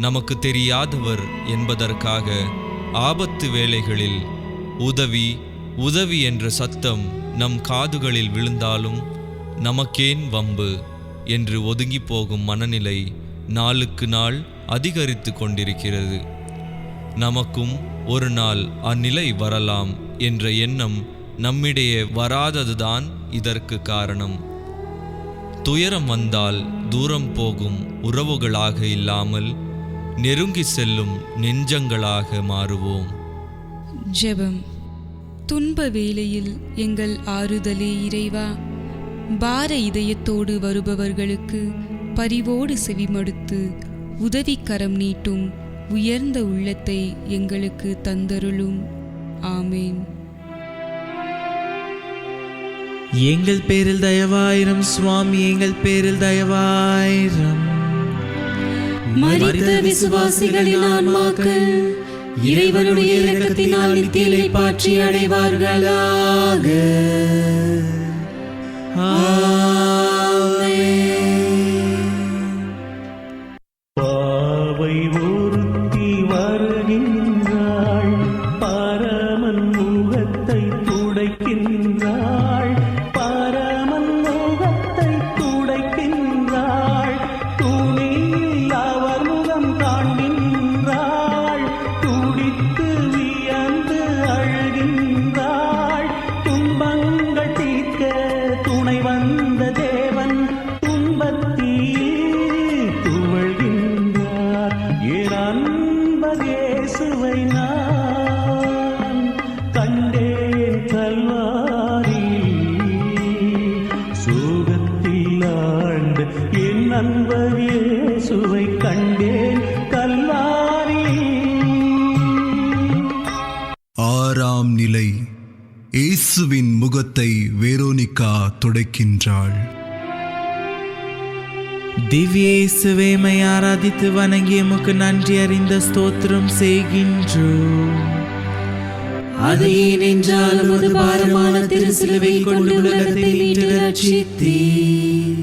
நமக்கு தெரியாதவர் என்பதற்காக ஆபத்து வேளைகளில் உதவி உதவி என்ற சத்தம் நம் காதுகளில் விழுந்தாலும் நமக்கேன் வம்பு என்று ஒதுங்கி போகும் மனநிலை நாளுக்கு நாள் அதிகரித்து கொண்டிருக்கிறது. நமக்கும் ஒரு நாள் அந்நிலை வரலாம் என்ற எண்ணம் நம்மிடையே வராததுதான் இதற்கு காரணம். துயரம் வந்தால் தூரம் போகும் உறவுகளாக இல்லாமல் நெருங்கி செல்லும் நெஞ்சங்களாக மாறுவோம். ஜெபம். துன்ப வேளையில் எங்கள் ஆறுதலே இறைவா. பார இதயத்தோடு வருபவர்களுக்கு பரிவோடு செவிமடுத்து உதவிக்கரம் நீட்டும் உயர்ந்த உள்ளத்தை எங்களுக்கு தந்தருளும். ஆமேன். எங்கள் பேரில் தயவாயிரம் சுவாமி, எங்கள் பேரில் தயவாயிரம். மரித்த விசுவாசிகளின் ஆன்மாக்கள் இறைவனுடைய இரக்கத்தினால் நித்தியலை பாற்றி அடைவார்களாக. பாவை ஒருத்தி வருகின்றாள், பரமன் முகத்தை துடைக்கின்றாள். பரமன் முகத்தை துடைக்கின்றாள். துணியில் அவர் முகம் காண்கின்றாள். துடித்து வியந்து அழுகின்றாள். துன்பங்கள் தீர்க்க துணை வந்த தேவன் துன்பத்தில் துவழ்கின்றார். என் அன்பர் இயேசுவை நான் கண்டேன் கல்வாரியில். சோகத்தில் ஆண்ட என் அன்பர் இயேசுவை கண்டேன் கல்வாரியில். ஆறாம் நிலை. இயேசுவின் முகத்தை வெரோனிகா துடைக்கின்றாள். திவ்ய இயேசுவை ஆராதித்து வணங்கி எமக்கு நன்றி அறிந்த ஸ்தோத்திரம் செய்கின்றோம். அது ஏனென்றால் உமது பாரமான திரு சிலுவை கொண்டு உலகத்தை மீட்டு ரட்சித்தீர்.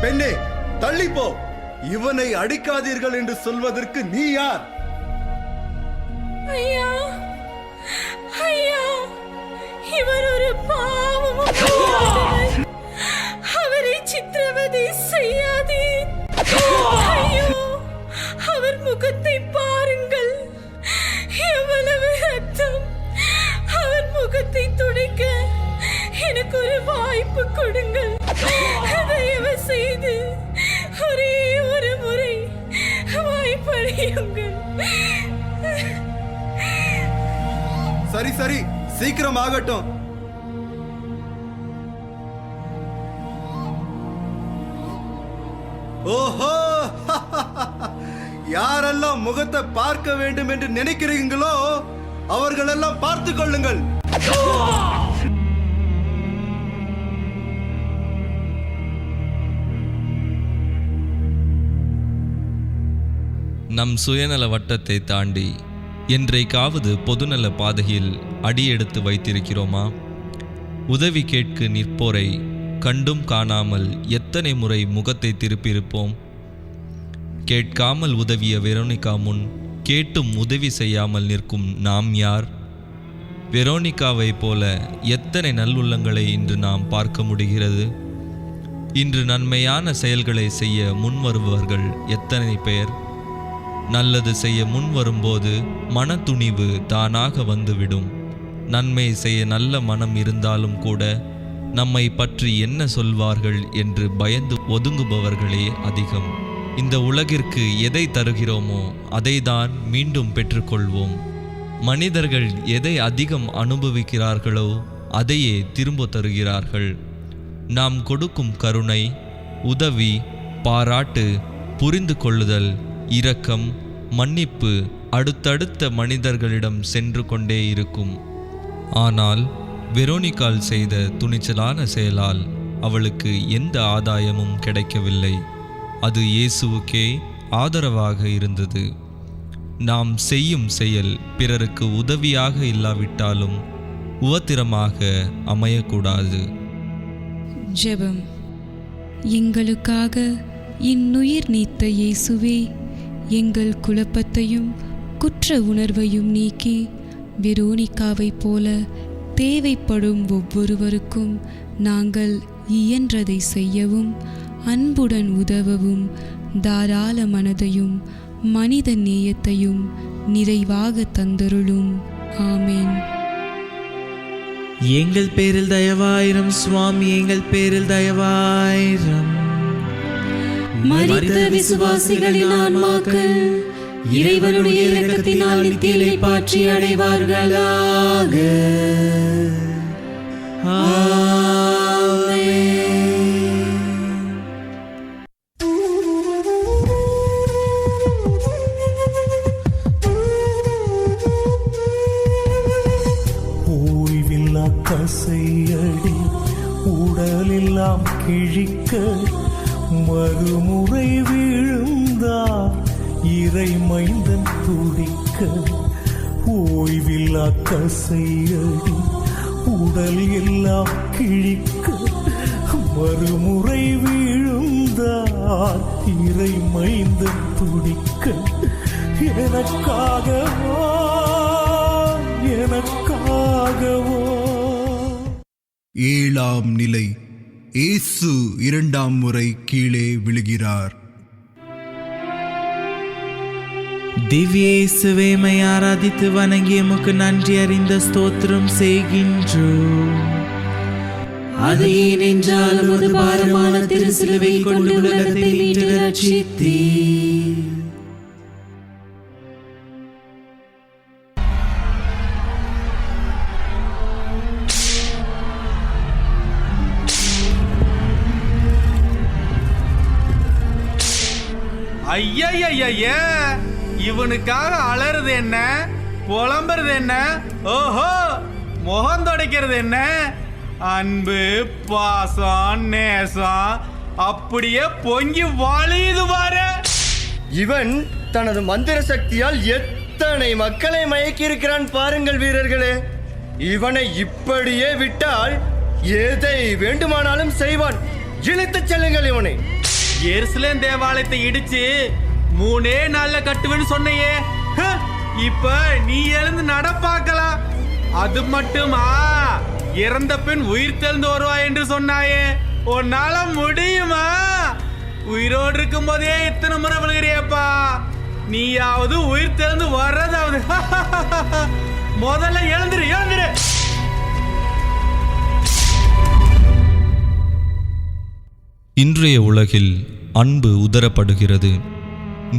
பெண்ணே, தள்ளிப்போ. இவனை அடிக்காதீர்கள் என்று சொல்வதற்கு நீ யார்? ஐயா, ஐயா, இவர் ஒரு பாவம். அவரை சித்திரவதை செய்யாதே. ஐயோ, அவர் முகத்தை பாருங்கள், எவ்வளவு ரத்தம். அவர் முகத்தை துடைக்க எனக்கு ஒரு வாய்ப்பு கொடுங்கள். தயவு செய்து ஒரே ஒரு முறை வாய்ப்பளியுங்கள். சரி சரி, சீக்கிரம் ஆகட்டும். ஓஹோ, யாரெல்லாம் முகத்தை பார்க்க வேண்டும் என்று நினைக்கிறீங்களோ அவர்களெல்லாம் பார்த்துக் கொள்ளுங்கள். நம் சுயநல வட்டத்தை தாண்டி என்றைக்காவது பொதுநல பாதையில் அடியெடுத்து வைத்திருக்கிறோமா? உதவி கேட்க நிற்போரை கண்டும் காணாமல் எத்தனை முறை முகத்தை திருப்பியிருப்போம்? கேட்காமல் உதவிய வெரோனிகா முன் கேட்டும் உதவி செய்யாமல் நிற்கும் நாம் யார்? வெரோனிகாவை போல எத்தனை நல்லுள்ளங்களை இன்று நாம் பார்க்க முடிகிறது? இன்று நன்மையான செயல்களை செய்ய முன்வருபவர்கள் எத்தனை பேர்? நல்லது செய்ய முன் வரும்போது மனத்துணிவு தானாக வந்துவிடும். நன்மை செய்ய நல்ல மனம் இருந்தாலும் கூட நம்மை பற்றி என்ன சொல்வார்கள் என்று பயந்து ஒதுங்குபவர்களே அதிகம். இந்த உலகிற்கு எதை தருகிறோமோ அதை தான் மீண்டும் பெற்றுக்கொள்வோம். மனிதர்கள் எதை அதிகம் அனுபவிக்கிறார்களோ அதையே திரும்ப தருகிறார்கள். நாம் கொடுக்கும் கருணை, உதவி, பாராட்டு, புரிந்து கொள்ளுதல், இரக்கம், மன்னிப்பு அடுத்தடுத்த மனிதர்களிடம் சென்று கொண்டே இருக்கும். ஆனால் வெரோனிகால் செய்த துணிச்சலான செயலால் அவளுக்கு எந்த ஆதாயமும் கிடைக்கவில்லை. அது இயேசுவுக்கே ஆதரவாக இருந்தது. நாம் செய்யும் செயல் பிறருக்கு உதவியாக இல்லாவிட்டாலும் உவத்திரமாக அமையக்கூடாது. ஜெபம். எங்களுக்காக இன்னுயிர் நீத்த இயேசுவே, எங்கள் குழப்பத்தையும் குற்ற உணர்வையும் நீக்கி வெரோனிகாவைப் போல தேவைப்படும் ஒவ்வொருவருக்கும் நாங்கள் இயன்றதை செய்யவும் அன்புடன் உதவவும் தாராள மனதையும் மனித நேயத்தையும் நிறைவாக தந்தருளும். ஆமேன். எங்கள் பேரில் தயவாயிரம் சுவாமி, எங்கள் பேரில் தயவாயிரம். மரித்த விசுவாசிகளின் ஆன்மாக்கள் இறைவனுடைய இரக்கத்தினால் நித்தியலை பாற்றி அடைவார்களாக. ஓய்வில்லா கசையடி உடலெல்லாம் கிழிக்க மறுமுறை விழுந்தார் இறை மைந்தன் துடிக்க. ஓய்வில்லா கசையடி உடல் எல்லாம் கிழிக்க மறுமுறை விழுந்தார் இறை மைந்தன் துடிக்க. எனக்காகவோ எனக்காகவோ. ஏழாம் நிலை. இயேசு இரண்டாம் முறை கீழே விழுகிறார். திவ்ய இயேசுவை ஆராதித்து வணங்கி எமக்கு நன்றி அறிந்த ஸ்தோத்திரம் செய்கின்றோம். அது ஏனென்றால் உமது பாரமான திரு சிலுவை கொண்டு உலகத்தை மீட்டு ரட்சித்தீர். ஐயா, இவனுக்காக அலறது என்ன, புலம்புறது என்ன, ஓஹோ முகம் துடைக்கிறது என்ன, அன்பு பாசம் நேசம் அப்படியே பொங்கி வழியுது பாரு. இவன் தனது மந்திர சக்தியால் எத்தனை மக்களை மயக்கி இருக்கிறான் பாருங்கள் வீரர்களே. இவனை இப்படியே விட்டால் எதை வேண்டுமானாலும் செய்வான். இழுத்துச் செல்லுங்கள் இவனை. எருசலேம் தேவாலயத்தை இடிச்சு 3 நாள்ல கட்டுவேன்னு சொன்னையே. இப்ப நீ எழுந்து நடப்பாக்கலாம். அது மட்டுமா, இறந்த பின் உயிர் தெழுந்து வருவாய் என்று சொன்னாயே, உன்னால முடியுமா? உயிரோடு இருக்கும் போதே இத்தனை முறை விழுகிறியப்பா, நீயாவது உயிர் தெழுந்து வர்றதாவது. முதல்ல எழுந்துரு எழுந்துரு. இன்றைய உலகில் அன்பு உதறப்படுகிறது.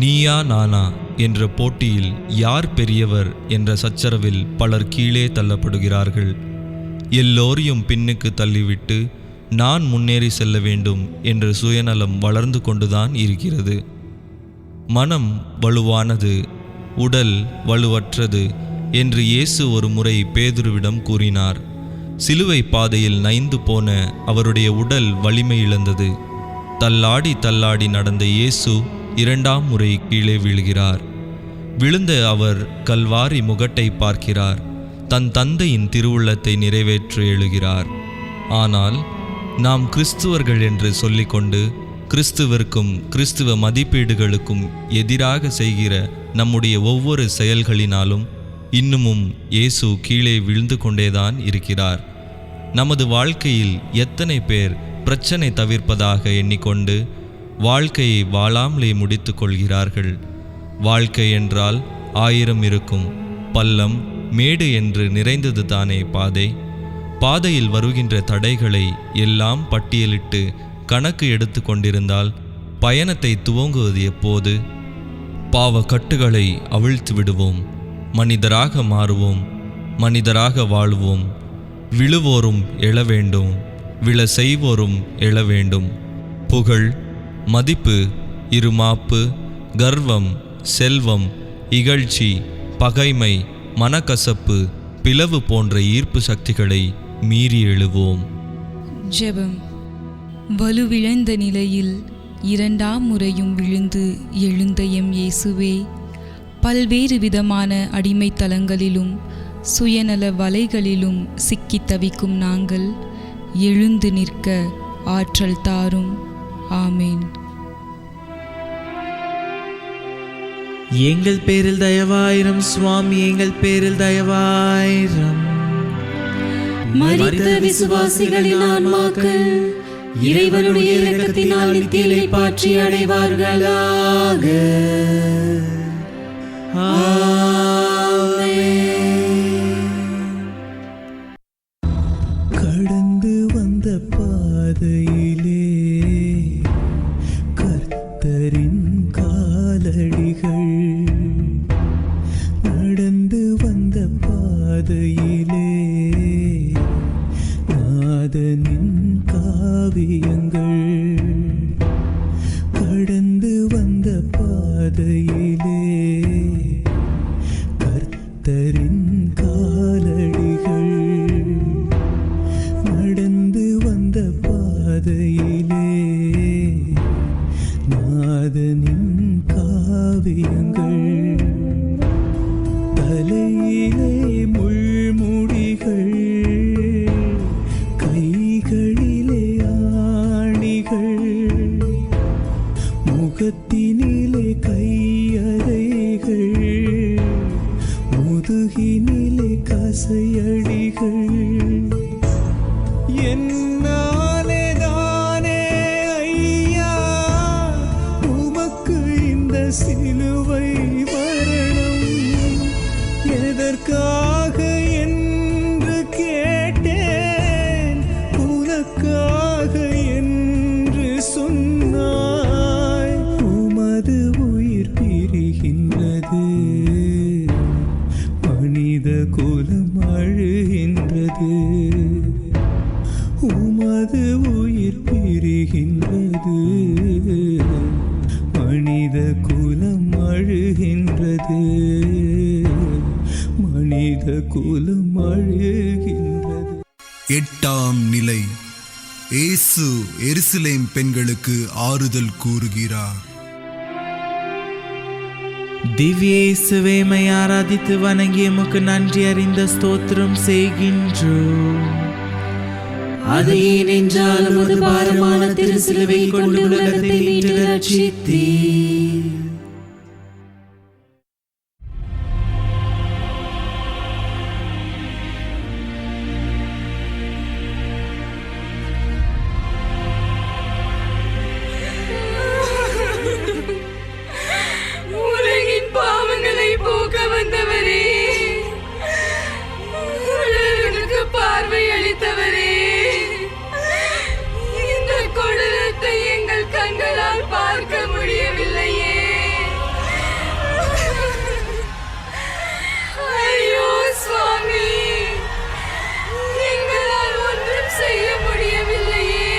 நீயா நானா என்ற போட்டியில் யார் பெரியவர் என்ற சச்சரவில் பலர் கீழே தள்ளப்படுகிறார்கள். எல்லோரையும் பின்னுக்கு தள்ளிவிட்டு நான் முன்னேறி செல்ல வேண்டும் என்ற சுயநலம் வளர்ந்து கொண்டுதான் இருக்கிறது. மனம் வலுவானது, உடல் வலுவற்றது என்று இயேசு ஒரு முறை பேதுருவிடம் கூறினார். சிலுவை பாதையில் நைந்து போன அவருடைய உடல் வலிமை இழந்தது. தள்ளாடி தள்ளாடி நடந்த இயேசு 2ஆம் முறை கீழே விழுகிறார். விழுந்த அவர் கல்வாரி முகட்டை பார்க்கிறார். தன் தந்தையின் திருவுள்ளத்தை நிறைவேற்ற எழுகிறார். ஆனால் நாம் கிறிஸ்துவர்கள் என்று சொல்லிக்கொண்டு கிறிஸ்துவிற்கும் கிறிஸ்துவ மதிப்பீடுகளுக்கும் எதிராக செய்கிற நம்முடைய ஒவ்வொரு செயல்களினாலும் இன்னமும் இயேசு கீழே விழுந்து கொண்டேதான் இருக்கிறார். நமது வாழ்க்கையில் எத்தனை பேர் பிரச்சனை தவிர்ப்பதாக எண்ணிக்கொண்டு வாழ்க்கையை வாழாமலே முடித்து கொள்கிறார்கள். வாழ்க்கை என்றால் 1000 இருக்கும், பள்ளம் மேடு என்று நிறைந்தது தானே பாதை. பாதையில் வருகின்ற தடைகளை எல்லாம் பட்டியலிட்டு கணக்கு எடுத்து கொண்டிருந்தால் பயணத்தை துவங்குவது எப்போது? பாவ கட்டுகளை அவிழ்த்து விடுவோம், மனிதராக மாறுவோம், மனிதராக வாழ்வோம். விழுவோரும் எழ வேண்டும், விழ செய்வோரும் எழ வேண்டும். புகழ், மதிப்பு, இருமாப்பு, கர்வம், செல்வம், இகழ்ச்சி, பகைமை, மனக்கசப்பு, பிளவு போன்ற ஈர்ப்பு சக்திகளை மீறி எழுவோம். ஜெபம். வலுவிழந்த நிலையில் 2ஆம் முறையும் விழுந்து எழுந்த எம் இயேசுவே, பல்வேறு விதமான அடிமைத்தலங்களிலும் சுயநல வலைகளிலும் சிக்கித் தவிக்கும் நாங்கள் எழுந்து நிற்க ஆற்றல் தாரும். ஆமேன். எங்கள் பேரில் தயவாயிரம் சுவாமி, எங்கள் பேரில் தயவாயிரம். மரித்த விசுவாசிகளின் ஆன்மாக்கள் இறைவனுடைய இரக்கத்தினால் நித்தியலை பாற்றி அடைவார்களாக. கடந்து வந்த பாதையிலே கர்த்தரின் காலடிகள், நடந்து வந்த பாதையிலே நாதனின் காவியங்கள், கடந்து வந்த பாதையிலே கர்த்தரின் காலடிகள், நடந்து வந்த பாதையிலே நாதனின் காவியங்கள், தலையிலே முள்முடிகள், கைகளிலே ஆணிகள், முகத்தினிலே கையறைகள், முதுகினிலே கசையடிகள், என்னாலே தானே ஐயா உமக்கு இந்த சிலுவை மரணம், எதற்காக என்று கேட்டேன், உனக்காக என்று சொன்னாய். உமது உயிர் பிரிகின்றது, மனித குலம் அழுகின்றது. உமது உயிர் பிரிகின்றது, மனித குலம் அழுகின்றது, மனித குலம் அழுகின்றது. 8ஆம் நிலை. இயேசு எருசலேம் பெண்களுக்கு ஆறுதல் கூறுகிறார். திவ்ய இயேசுவே, மை ஆராதித்து வணங்கி உமக்கு நன்றி அறிந்த ஸ்தோத்திரம் செய்கின்றோம். அது ஏனென்றால் உமது பாரமான திருசிலுவை கொண்டு உலகத்தை மீட்டு ரட்சித்தீர். உலகின் பாவங்களை போக்க வந்தவரே, உலகுக்கு பார்வை அளித்தவரே, இந்த கொடூரத்தை எங்கள் கண்களால் பார்க்க முடியவில்லையே. ஐயோ சுவாமி, எங்களால் ஒன்றும் செய்ய முடியவில்லையே.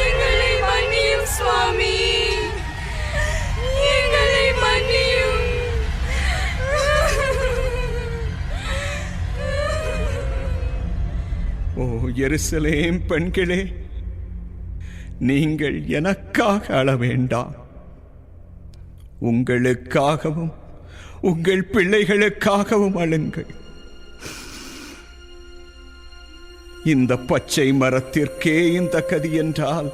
எங்களை மன்னியும் சுவாமி, எங்களை மன்னியும். ஓ எருசலேம் பெண்களே, நீங்கள் எனக்காக அழ வேண்டாம். உங்களுக்காகவும் உங்கள் பிள்ளைகளுக்காகவும் அழுங்கள். இந்த பச்சை மரத்திற்கே இந்த கதி என்றால்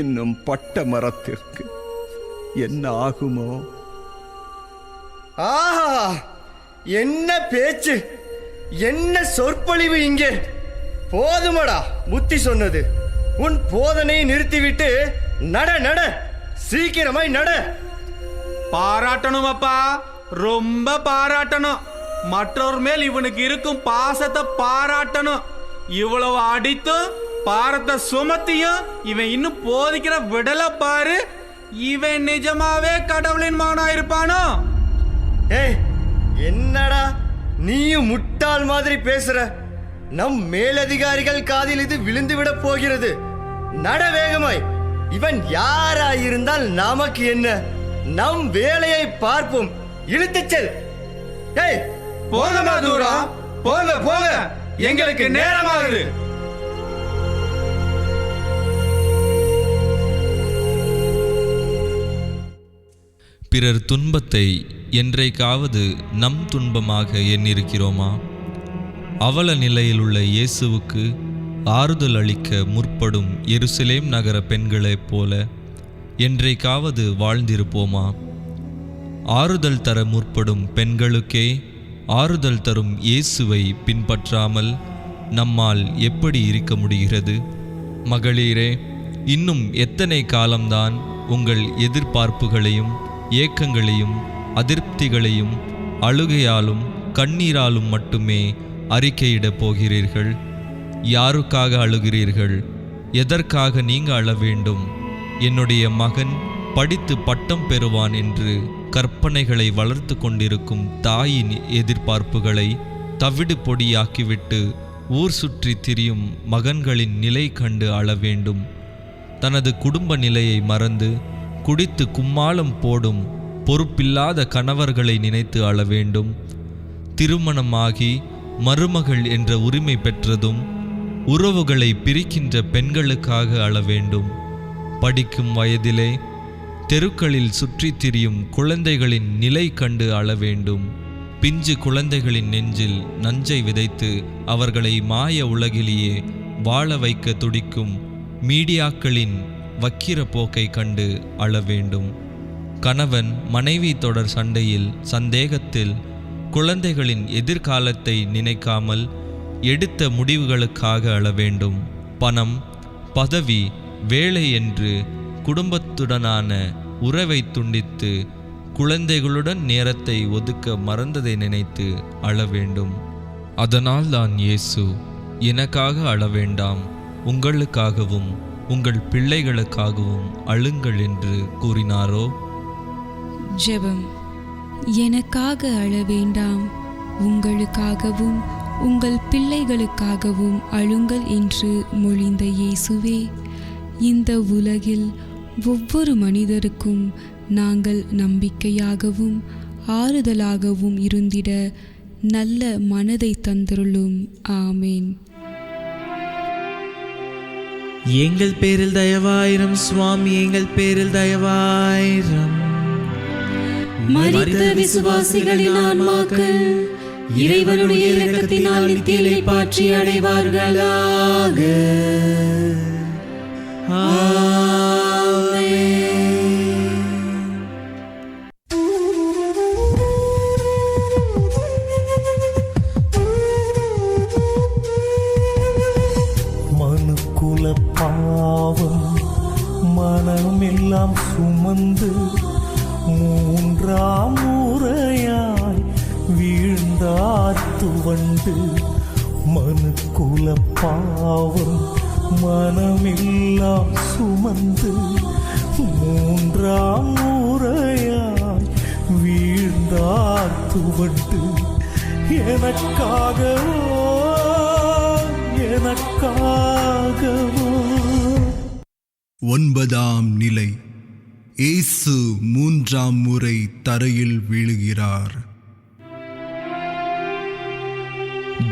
இன்னும் பட்ட மரத்திற்கு என்ன ஆகுமோ? ஆஹா, என்ன பேச்சு, என்ன சொற்பொழிவு இங்கே! போதுமடா புத்தி சொன்னது. உன் போதனையை நிறுத்திவிட்டு நட நட, சீக்கிரமாய் நட. பாராட்டணும் அப்பா, ரொம்ப பாராட்டணும். மற்றவர் மேல் இவனுக்கு இருக்கும் பாசத்தை பாராட்டணும். இவ்வளவு அடித்தும் பாரத்தை சுமத்தியும் இவன் இன்னும் போதிக்கிற விடல பாரு. இவன் நிஜமாவே கடவுளின் மகனா இருப்பானோ? ஏய், என்னடா நீயும் முட்டாள் மாதிரி பேசுற? நம் மேலதிகாரிகள் காதில் இது விழுந்து விட போகிறது. நட வேகமாய். இவன் யாராயிருந்தால் நமக்கு என்ன? நம் வேலையை பார்ப்போம். இழுத்துச் செல். ஏய், போங்கம்மா தூரம், போங்க போங்க, எங்களுக்கு நேரமாகுது. பிறர் துன்பத்தை என்றைக்காவது நம் துன்பமாக எண்ணிருக்கிறோமா? அவல நிலையில் உள்ள இயேசுவுக்கு ஆறுதல் அளிக்க முற்படும் எருசலேம் நகர பெண்களைப் போல என்றைக்காவது வாழ்ந்திருப்போமா? ஆறுதல் தர முற்படும் பெண்களுக்கே ஆறுதல் தரும் இயேசுவை பின்பற்றாமல் நம்மால் எப்படி இருக்க முடிகிறது? மகளீரே, இன்னும் எத்தனை காலம்தான் உங்கள் எதிர்பார்ப்புகளையும் ஏக்கங்களையும் அதிருப்திகளையும் அழுகையாலும் கண்ணீராலும் மட்டுமே அறிக்கையிடப் போகிறீர்கள்? யாருக்காக அழுகிறீர்கள்? எதற்காக நீங்க அழ வேண்டும்? என்னுடைய மகன் படித்து பட்டம் பெறுவான் என்று கற்பனைகளை வளர்த்து கொண்டிருக்கும் தாயின் எதிர்பார்ப்புகளை தவிடு பொடியாக்கிவிட்டு ஊர் சுற்றி திரியும் மகன்களின் நிலை கண்டு அழ வேண்டும். தனது குடும்ப நிலையை மறந்து குடித்து கும்மாளம் போடும் பொறுப்பில்லாத கணவர்களை நினைத்து அழ வேண்டும். திருமணமாகி மருமகள் என்ற உரிமை பெற்றதும் உறவுகளை பிரிக்கின்ற பெண்களுக்காக அழ வேண்டும். படிக்கும் வயதிலே தெருக்களில் சுற்றித் திரியும் குழந்தைகளின் நிலை கண்டு அழ வேண்டும். பிஞ்சு குழந்தைகளின் நெஞ்சில் நஞ்சை விதைத்து அவர்களை மாய உலகிலேயே வாழ வைக்க துடிக்கும் மீடியாக்களின் வக்கிர போக்கை கண்டு அழ வேண்டும். கணவன் மனைவி தொடர் சண்டையில் சந்தேகத்தில் குழந்தைகளின் எதிர்காலத்தை நினைக்காமல் எடுத்த முடிவுகளுக்காக அழ வேண்டும். பணம், பதவி, வேலை என்று குடும்பத்துடனான உறவை துண்டித்து குழந்தைகளுடன் நேரத்தை ஒதுக்க மறந்ததை நினைத்து அழ வேண்டும். அதனால் தான் இயேசு எனக்காக அழ வேண்டாம், உங்களுக்காகவும் உங்கள் பிள்ளைகளுக்காகவும் அழுங்கள் என்று கூறினாரோ? ஜெபம். எனக்காக அழ வேண்டாம், உங்களுக்காகவும் உங்கள் பிள்ளைகளுக்காகவும் அழுங்கள் என்று மொழிந்த இயேசுவே, இந்த உலகில் ஒவ்வொரு மனிதருக்கும் நாங்கள் நம்பிக்கையாகவும் ஆறுதலாகவும் இருந்திட நல்ல மனதை தந்தருளும். ஆமேன். எங்கள் பேரில் தயவாயிரம் சுவாமி, எங்கள் பேரில் தயவாயிரம். மரித்த விசுவாசிகளின் ஆன்மாக்கள் இறைவனுடைய இரக்கத்தினால் நித்தியலை பாற்றி அடைவார்களாக. மனுக்குல பாவம் மனமெல்லாம் சுமந்து மூன்றாம் முறையாய் வீழ்ந்தார் துவண்டு. மனுக்குல பாவம் மனமெல்லாம் சுமந்து மூன்றாம் முறையாய் வீழ்ந்தார் துவண்டு. எனக்காகவோ எனக்காகவோ. 9ஆம் நிலை. இயேசு 3ஆம் முறை தரையில் விழுகிறார்.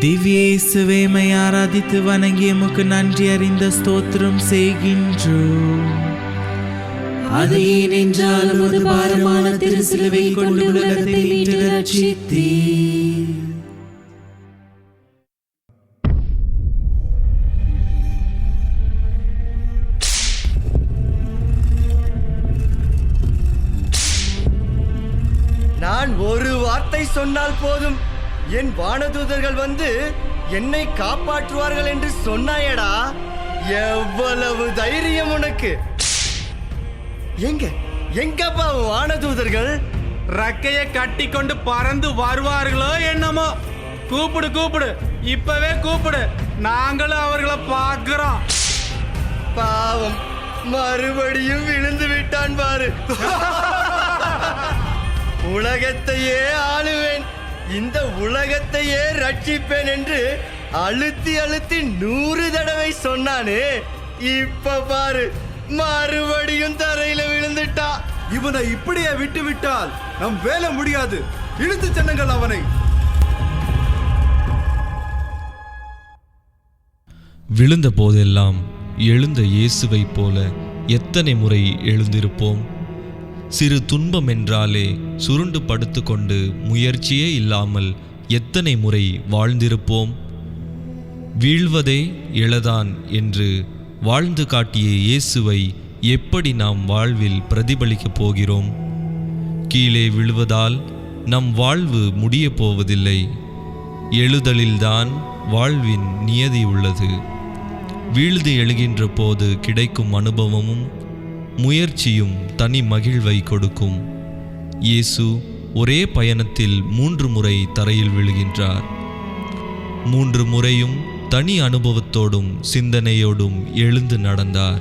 திவ்ய இயேசுவே, மை ஆராதித்து வணங்கி எமக்கு நன்றி அறிந்த ஸ்தோத்திரம் செய்கின்றோம். அது ஏனென்றால் உமது பாரமான திரு சிலுவை கொண்டு உலகத்தை மீட்டு ரட்சித்தீர். நான் ஒரு வார்த்தை சொன்னால் போதும், என் வானதூதர்கள் வந்து என்னை காப்பாற்றுவார்கள் என்று சொன்னாயடா. எவ்வளவு தைரியம் உனக்கு! எங்கப்பா வானதூதர்கள்? ரக்கையை கட்டி கொண்டு பறந்து வருவார்களோ என்னமோ. கூப்பிடு கூப்பிடு, இப்பவே கூப்பிடு, நாங்களும் அவர்களை பார்க்கிறோம். பாவம், மறுபடியும் விழுந்து விட்டான் பாரு. உலகத்தையே ஆளுவேன், இந்த உலகத்தையே ரட்சிப்பேன் என்று அழுத்தி அழுத்தி 100 தடவை சொன்னானே. இப்ப பாரு, மறுபடியும் தரையில விழுந்துட்டா. இவனை இப்படியே விட்டு விட்டால் நம் வேலை முடியாது. இழுத்து சென்னுங்கள் அவனை. விழுந்த போதெல்லாம் எழுந்த இயேசுவைப் போல எத்தனை முறை எழுந்திருப்போம்? சிறு துன்பம் என்றாலே சுருண்டு படுத்துக்கொண்டு முயற்சியே இல்லாமல் எத்தனை முறை வாழ்ந்திருப்போம்? வீழ்வதே எழதான் என்று வாழ்ந்து காட்டிய இயேசுவை எப்படி நாம் வாழ்வில் பிரதிபலிக்கப் போகிறோம்? கீழே விழுவதால் நம் வாழ்வு முடியப் போவதில்லை. எழுதலில்தான் வாழ்வின் நியதி உள்ளது. வீழ்ந்து எழுகின்ற போது கிடைக்கும் அனுபவமும் முயற்சியும் தனி மகிழ்வை கொடுக்கும். இயேசு ஒரே பயணத்தில் 3 முறை தரையில் விழுகின்றார். 3 முறையும் தனி அனுபவத்தோடும் சிந்தனையோடும் எழுந்து நடந்தார்.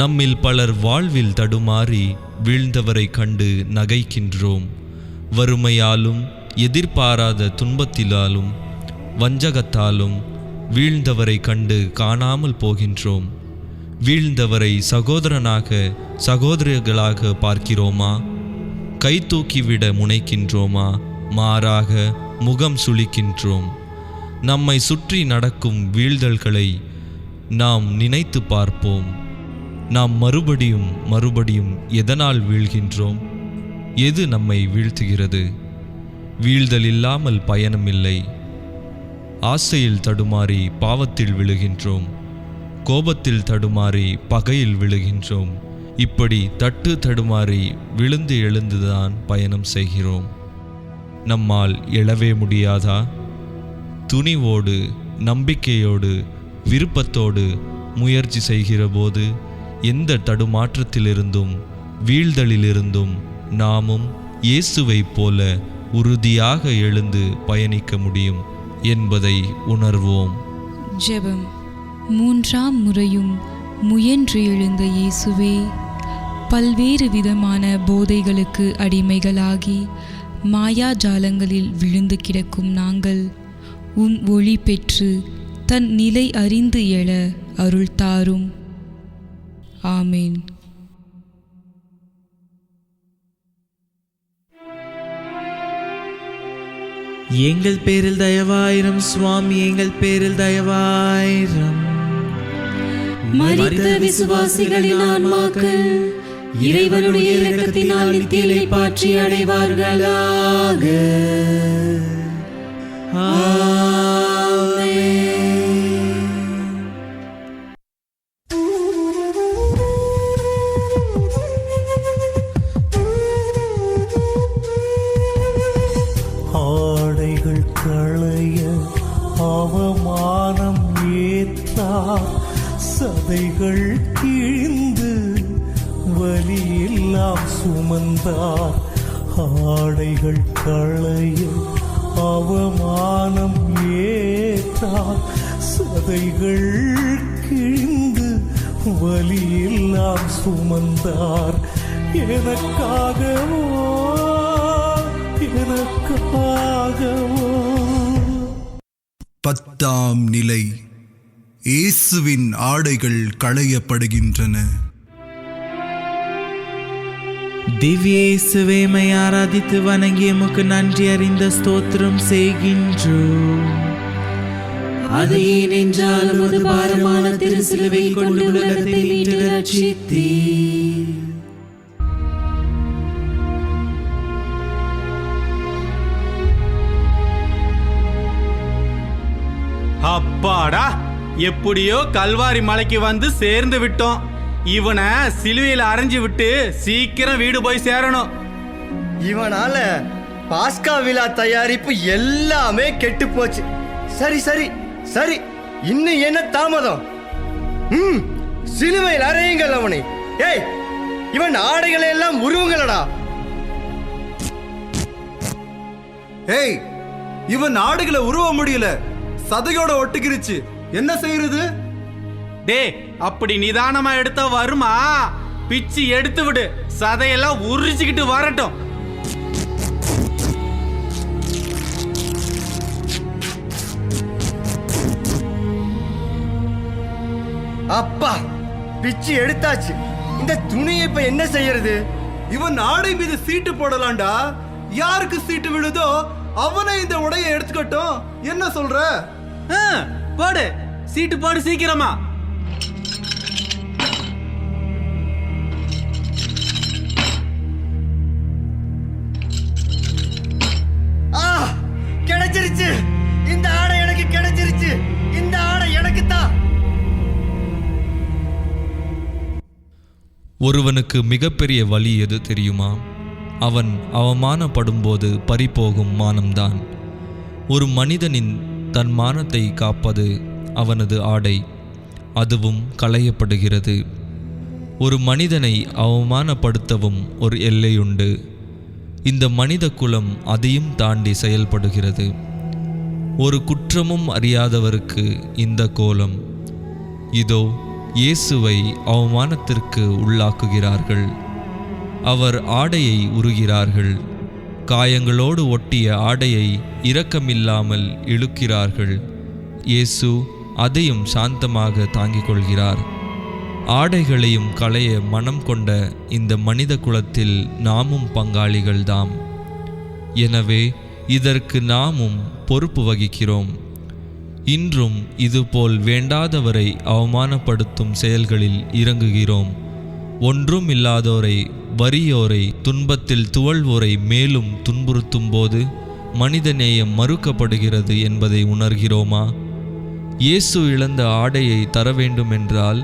நம்மில் பலர் வாழ்வில் தடுமாறி வீழ்ந்தவரை கண்டு நகைக்கின்றோம். வறுமையாலும் எதிர்பாராத துன்பத்திலாலும் வஞ்சகத்தாலும் வீழ்ந்தவரை கண்டு காணாமல் போகின்றோம். வீழ்ந்தவரை சகோதரனாக சகோதரிகளாக பார்க்கிறோமா? கை தூக்கிவிட முனைக்கின்றோமா? மாறாக முகம் சுளிக்கின்றோம். நம்மை சுற்றி நடக்கும் வீழ்தல்களை நாம் நினைத்து பார்ப்போம். நாம் மறுபடியும் மறுபடியும் எதனால் வீழ்கின்றோம்? எது நம்மை வீழ்த்துகிறது? வீழ்தல் இல்லாமல் பயணமில்லை. ஆசையில் தடுமாறி பாவத்தில் விழுகின்றோம். கோபத்தில் தடுமாறி பகையில் விழுகின்றோம். இப்படி தட்டு தடுமாறி விழுந்து எழுந்துதான் பயணம் செய்கிறோம். நம்மால் எழவே முடியாதா? துணிவோடு நம்பிக்கையோடு விருப்பத்தோடு முயற்சி செய்கிற போது எந்த தடுமாற்றத்திலிருந்தும் வீழ்தலிலிருந்தும் நாமும் இயேசுவைப் போல உறுதியாக எழுந்து பயணிக்க முடியும் என்பதை உணர்வோம். ஜெபம். 3ஆம் முறையும் முயன்று எழுந்த இயேசுவே, பல்வேறு விதமான போதைகளுக்கு அடிமைகளாகி மாயாஜாலங்களில் விழுந்து கிடக்கும் நாங்கள் உம் ஒளி பெற்று தன் நிலை அறிந்து எழ அருள் தாரும். ஆமேன். எங்கள் பேரில் தயவாயிரம் சுவாமி, எங்கள் பேரில் தயவாயிரம். மரித்த விசுவாசிகளின் ஆன்மாக்கள் இறைவனுடைய இரக்கத்தினால் நித்தியலை பாற்றி அடைவார்களாக. களைய அவமானம் ஏற்றார். சதைகள் கிழிந்து வலியெல்லாம் சுமந்தார். ஆடைகள் களைய அவமானம் ஏற்றார். சதைகள் கிழிந்து வலியெல்லாம் சுமந்தார். எனக்காகவோ எனக்காகவோ. 10ஆம் நிலை. இயேசுவின் ஆடைகள் களையப்படுகின்றன. திவ்ய இயேசுவே, மை ஆராதித்து வணங்கி எமக்கு நன்றி அறிந்த ஸ்தோத்திரம் செய்கின்றோம். அது ஏனென்றால் உமது பாரமான திரு சிலுவை கொண்டு உலகத்தை மீட்டு ரட்சித்தீர். அப்பாடா, எப்படியோ கல்வாரி மலைக்கு வந்து சேர்ந்து விட்டோம். இவனை சிலுவையில் அரைஞ்சு விட்டு சீக்கிரம் வீடு போய் சேரணும். இவனால பாஸ்கா விழா தயாரிப்பு எல்லாமே கெட்டு போச்சு. சரி சரி சரி, இன்னும் என்ன தாமதம்? சிலுவையில் அறையுங்கள் அவனை. ஏய், இவன் ஆடைகளை எல்லாம் உருவுங்களடா. ஏய், இவன் ஆடைகளை உருவ முடியல, சதையோட ஒட்டுக்கிருச்சு. என்ன செய்யறது? டே, அப்படி நிதானமா எடுத்தா வருமா? பிச்சு எடுத்து விடு, சதையெல்லாம் உரிச்சுக்கிட்டு வரட்டும். அப்பா, பிச்சு எடுத்தாச்சு. இந்த துணியை இப்ப என்ன செய்யறது? இவன் ஆடை மீது சீட்டு போடலாம்டா. யாருக்கு சீட்டு விழுதோ அவனை இந்த உடையை எடுத்துக்கட்டும். என்ன சொல்ற? போடு, சீட்டு போடு சீக்கிரமா. கிடைச்சிருச்சு. இந்த ஆடை எனக்கு கிடைச்சிருச்சு. இந்த ஆடை எனக்கு தான். ஒருவனுக்கு மிகப்பெரிய வலி எது தெரியுமா? அவன் அவமானப்படும்போது பறிபோகும் மானம்தான். ஒரு மனிதனின் தன் மானத்தை காப்பது அவனது ஆடை. அதுவும் களையப்படுகிறது. ஒரு மனிதனை அவமானப்படுத்தவும் ஒரு எல்லையுண்டு. இந்த மனித குலம் அதையும் தாண்டி செயல்படுகிறது. ஒரு குற்றமும் அறியாதவருக்கு இந்த கோலம். இதோ இயேசுவை அவமானத்திற்கு உள்ளாக்குகிறார்கள். அவர் ஆடையை உருகிறார்கள். காயங்களோடு ஒட்டிய ஆடையை இரக்கமில்லாமல் இழுக்கிறார்கள். இயேசு அதையும் சாந்தமாக தாங்கிக் கொள்கிறார். ஆடைகளையும் களைய மனம் கொண்ட இந்த மனித குலத்தில் நாமும் பங்காளிகள்தாம். எனவே இதற்கு நாமும் பொறுப்பு வகிக்கிறோம். இன்றும் இதுபோல் வேண்டாதவரை அவமானப்படுத்தும் செயல்களில் இறங்குகிறோம். ஒன்றும் இல்லாதோரை, வறியோரை, துன்பத்தில் துவழ்வோரை மேலும் துன்புறுத்தும் போது மனிதநேயம் மறுக்கப்படுகிறது என்பதை உணர்கிறோமா? இயேசு இழந்த ஆடையை தர வேண்டுமென்றால்,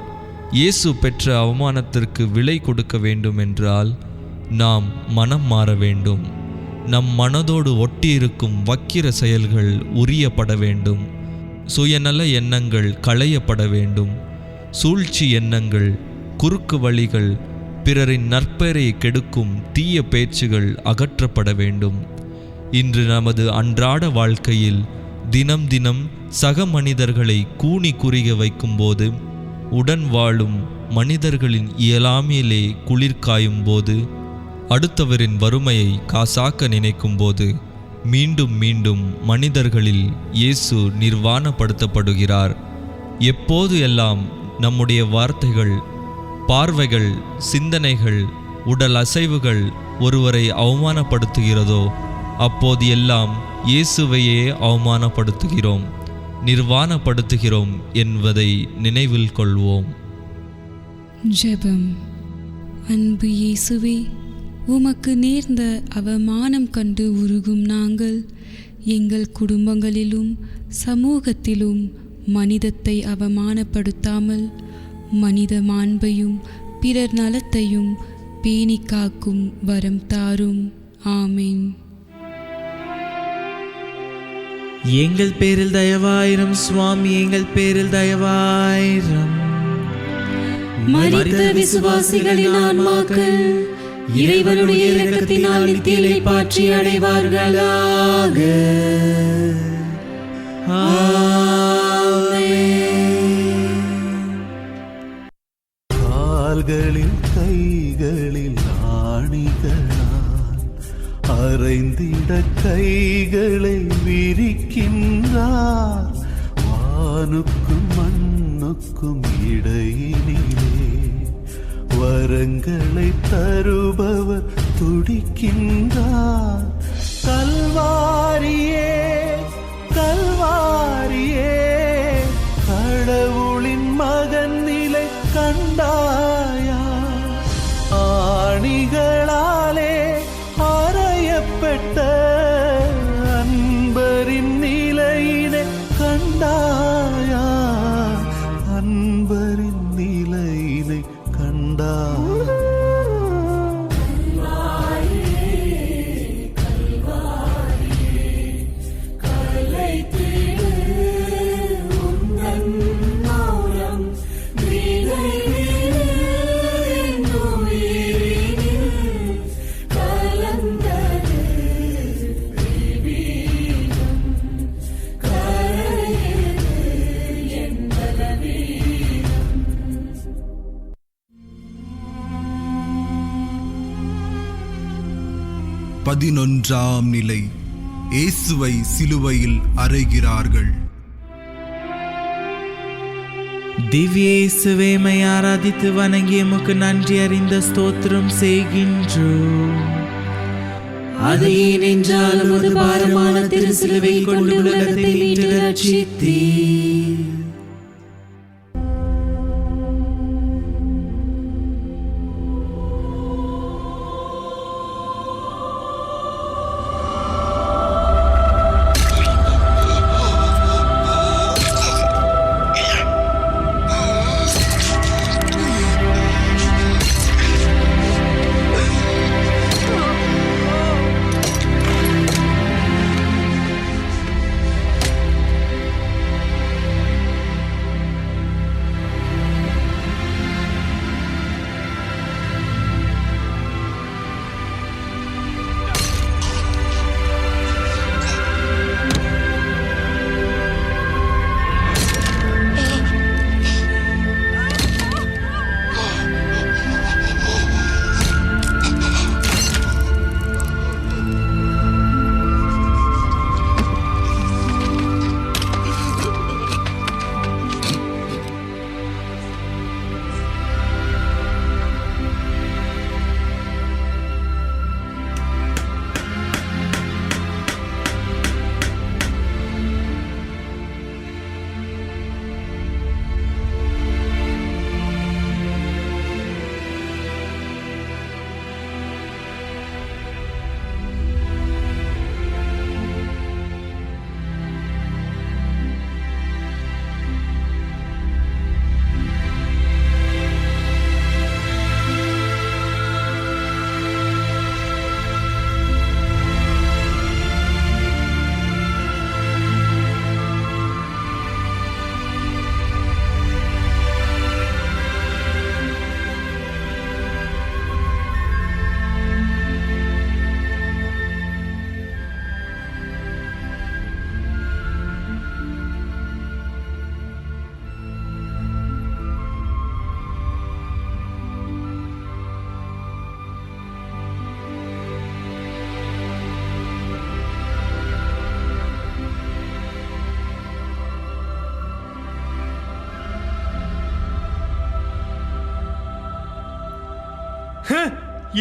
இயேசு பெற்ற அவமானத்திற்கு விலை கொடுக்க வேண்டுமென்றால் நாம் மனம் மாற வேண்டும். நம் மனதோடு ஒட்டியிருக்கும் வக்கிர செயல்கள் உரியப்பட வேண்டும். சுயநல எண்ணங்கள் களையப்பட வேண்டும். சூழ்ச்சி எண்ணங்கள், குறுக்கு வழிகள், பிறரின் நற்பெயரை கெடுக்கும் தீய பேச்சுகள் அகற்றப்பட வேண்டும். இன்று நமது அன்றாட வாழ்க்கையில் தினம் தினம் சக மனிதர்களை கூனி குறுக வைக்கும்போது, உடன் வாழும் மனிதர்களின் இயலாமையிலே குளிர்காயும் போது, அடுத்தவரின் வறுமையை காசாக்க நினைக்கும்போது மீண்டும் மீண்டும் மனிதர்களில் இயேசு நிர்வாணப்படுத்தப்படுகிறார். எப்போது எல்லாம் நம்முடைய வார்த்தைகள், பார்வைகள், சிந்தனைகள், உடல் அசைவுகள் ஒருவரை அவமானப்படுத்துகிறதோ அப்போது எல்லாம் இயேசுவையே அவமானப்படுத்துகிறோம், நிர்வாணப்படுத்துகிறோம் என்பதை நினைவில் கொள்வோம். ஜெபம். அன்பு இயேசுவே, உமக்கு நேர்ந்த அவமானம் கண்டு உருகும் நாங்கள் எங்கள் குடும்பங்களிலும் சமூகத்திலும் மனிதத்தை அவமானப்படுத்தாமல் மனித மாண்பையும் பிறர் நலத்தையும் பேணி காக்கும் வரம் தாரும். ஆமீன். எங்கள் பேரில் தயவாயிரம் சுவாமி, எங்கள் பேரில் தயவாயிரம். மரித்த விசுவாசிகளின் ஆன்மாக்கள் இறைவனுடைய இரக்கத்தினால் நித்தியலை பாற்றி அடைவார்களாக. கால்களில் கைகளில் ஆணிகளால் அறைந்திட கைகளை விரிக்கின்றார். வானுக்கும் மண்ணுக்கும் இடையினிலே வரங்களை தருபவர் துடிக்கின்றார். கல்வாரியே கல்வாரியே, கடவுளின் மகன் நிலை கண்டாயா? ஆணிகளாலே அறையப்பட்ட அன்பரின் நிலையினை கண்டாயா? அன்பரின் நிலையினை கண்டாயா? பதினொன்றாம் நிலை. இயேசுவை சிலுவையில் அறைகிறார்கள். திவ்ய இயேசுவே, மை ஆராதித்து வணங்கி எமக்கு நன்றி அறிந்த ஸ்தோத்திரம் செய்கின்றோம். அது ஏனென்றால் உமது பாரமான திரு சிலுவை கொண்டு உலகத்தை மீட்டு ரட்சித்தீர்.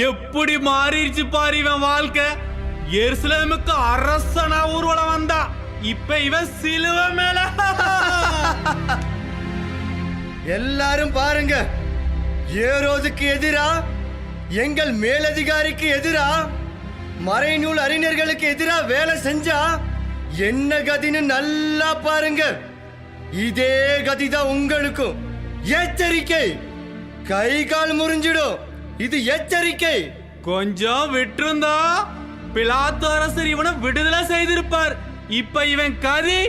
எப்படி மாறிடுச்சு பாரு இவன் வாழ்க்கை. எருசலேமுக்கு அரசனா ஊர்வலம் வந்தா, இப்ப இவன் சிலுவை மேல. எல்லாரும் பாருங்க, ஏரோதுக்கு எதிரா, எங்கள் மேலதிகாரிக்கு எதிரா, மறைநூல் அறிஞர்களுக்கு எதிரா வேலை செஞ்சா என்ன கதின்னு நல்லா பாருங்க. இதே கதிதான் உங்களுக்கும். எச்சரிக்கை, கை கால் முறிஞ்சிடும். இது எச்சரிக்கை. கொஞ்சம் விட்டிருந்தா பிலாத்து அரசர் இவனை விடுதலை செய்திருப்பார். இப்ப இவன் கதி.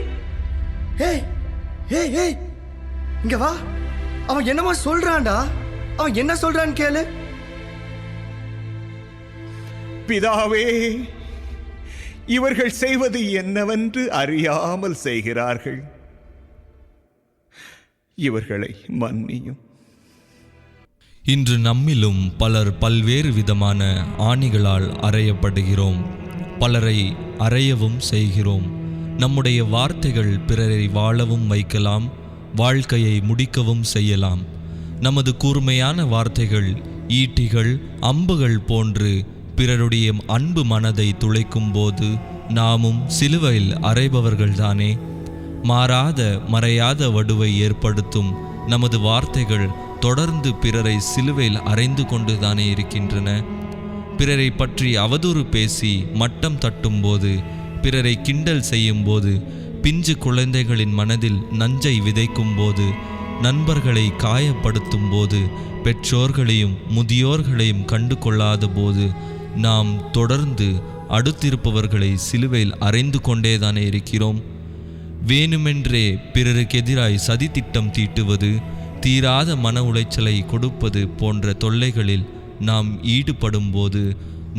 ஏய் ஏய் ஏய் இங்க வா. அவன் என்னமா சொல்றான்டா? அவன் என்ன சொல்றான்னு கேளு. பிதாவே, இவர்கள் செய்வது என்னவென்று அறியாமல் செய்கிறார்கள். இவர்களை மன்னியும். இன்று நம்மிலும் பலர் பல்வேறு விதமான ஆணிகளால் அறையப்படுகிறோம். பலரை அறையவும் செய்கிறோம். நம்முடைய வார்த்தைகள் பிறரை வாழவும் வைக்கலாம், வாழ்க்கையை முடிக்கவும் செய்யலாம். நமது கூர்மையான வார்த்தைகள் ஈட்டிகள், அம்புகள் போன்று பிறருடைய அன்பு மனதை துளைக்கும் போது நாமும் சிலுவையில் அறைபவர்கள்தானே. மாறாத மறையாத வடுவை ஏற்படுத்தும் நமது வார்த்தைகள் தொடர்ந்து பிறரை சிலுவையில் அறைந்து கொண்டுதானே இருக்கின்றன. பிறரை பற்றி அவதூறு பேசி மட்டம் தட்டும் போது, பிறரை கிண்டல் செய்யும் போது, பிஞ்சு குழந்தைகளின் மனதில் நஞ்சை விதைக்கும் போது, நண்பர்களை காயப்படுத்தும் போது, பெற்றோர்களையும் முதியோர்களையும் கண்டு கொள்ளாத போது நாம் தொடர்ந்து அடுத்திருப்பவர்களை சிலுவையில் அறைந்து கொண்டேதானே இருக்கிறோம். வேணுமென்றே பிறருக்கு எதிராய் சதி திட்டம் தீட்டுவது, தீராத மன உளைச்சலை கொடுப்பது போன்ற தொல்லைகளில் நாம் ஈடுபடும் போது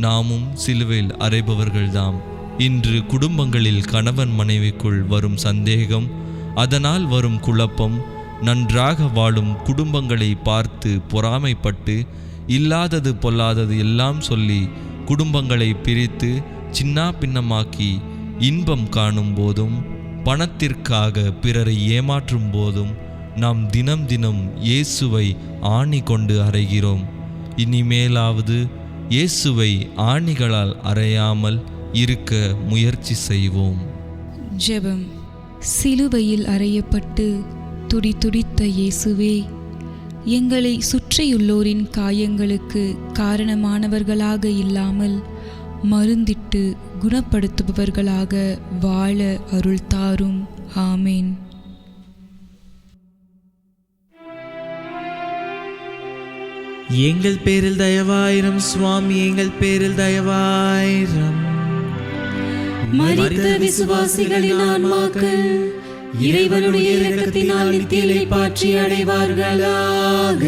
நாமும் சிலுவையில் அறைபவர்கள்தாம். இன்று குடும்பங்களில் கணவன் மனைவிக்குள் வரும் சந்தேகம், அதனால் வரும் குழப்பம், நன்றாக வாழும் குடும்பங்களை பார்த்து பொறாமைப்பட்டு இல்லாதது பொல்லாதது எல்லாம் சொல்லி குடும்பங்களை பிரித்து சின்னா பின்னமாக்கி இன்பம் காணும் போதும், பணத்திற்காக பிறரை ஏமாற்றும் போதும் நாம் தினம் தினம் இயேசுவை ஆணி கொண்டு அறைகிறோம். இனிமேலாவது இயேசுவை ஆணிகளால் அறையாமல் இருக்க முயற்சி செய்வோம். ஜெபம். சிலுவையில் அறையப்பட்டு துடிதுடித்த இயேசுவே, எங்களை சுற்றியுள்ளோரின் காயங்களுக்கு காரணமானவர்களாக இல்லாமல் மருந்திட்டு குணப்படுத்துபவர்களாக வாழ அருள் தாரும். ஆமேன். எங்கள் பேரில் தயவாயிரம் சுவாமி, எங்கள் பேரில் தயவாயிரம். மரித்த விசுவாசிகளின் ஆன்மாக்கள் இறைவனுடைய இரக்கத்தினால் நித்தியலை பாற்றி அடைவார்களாக.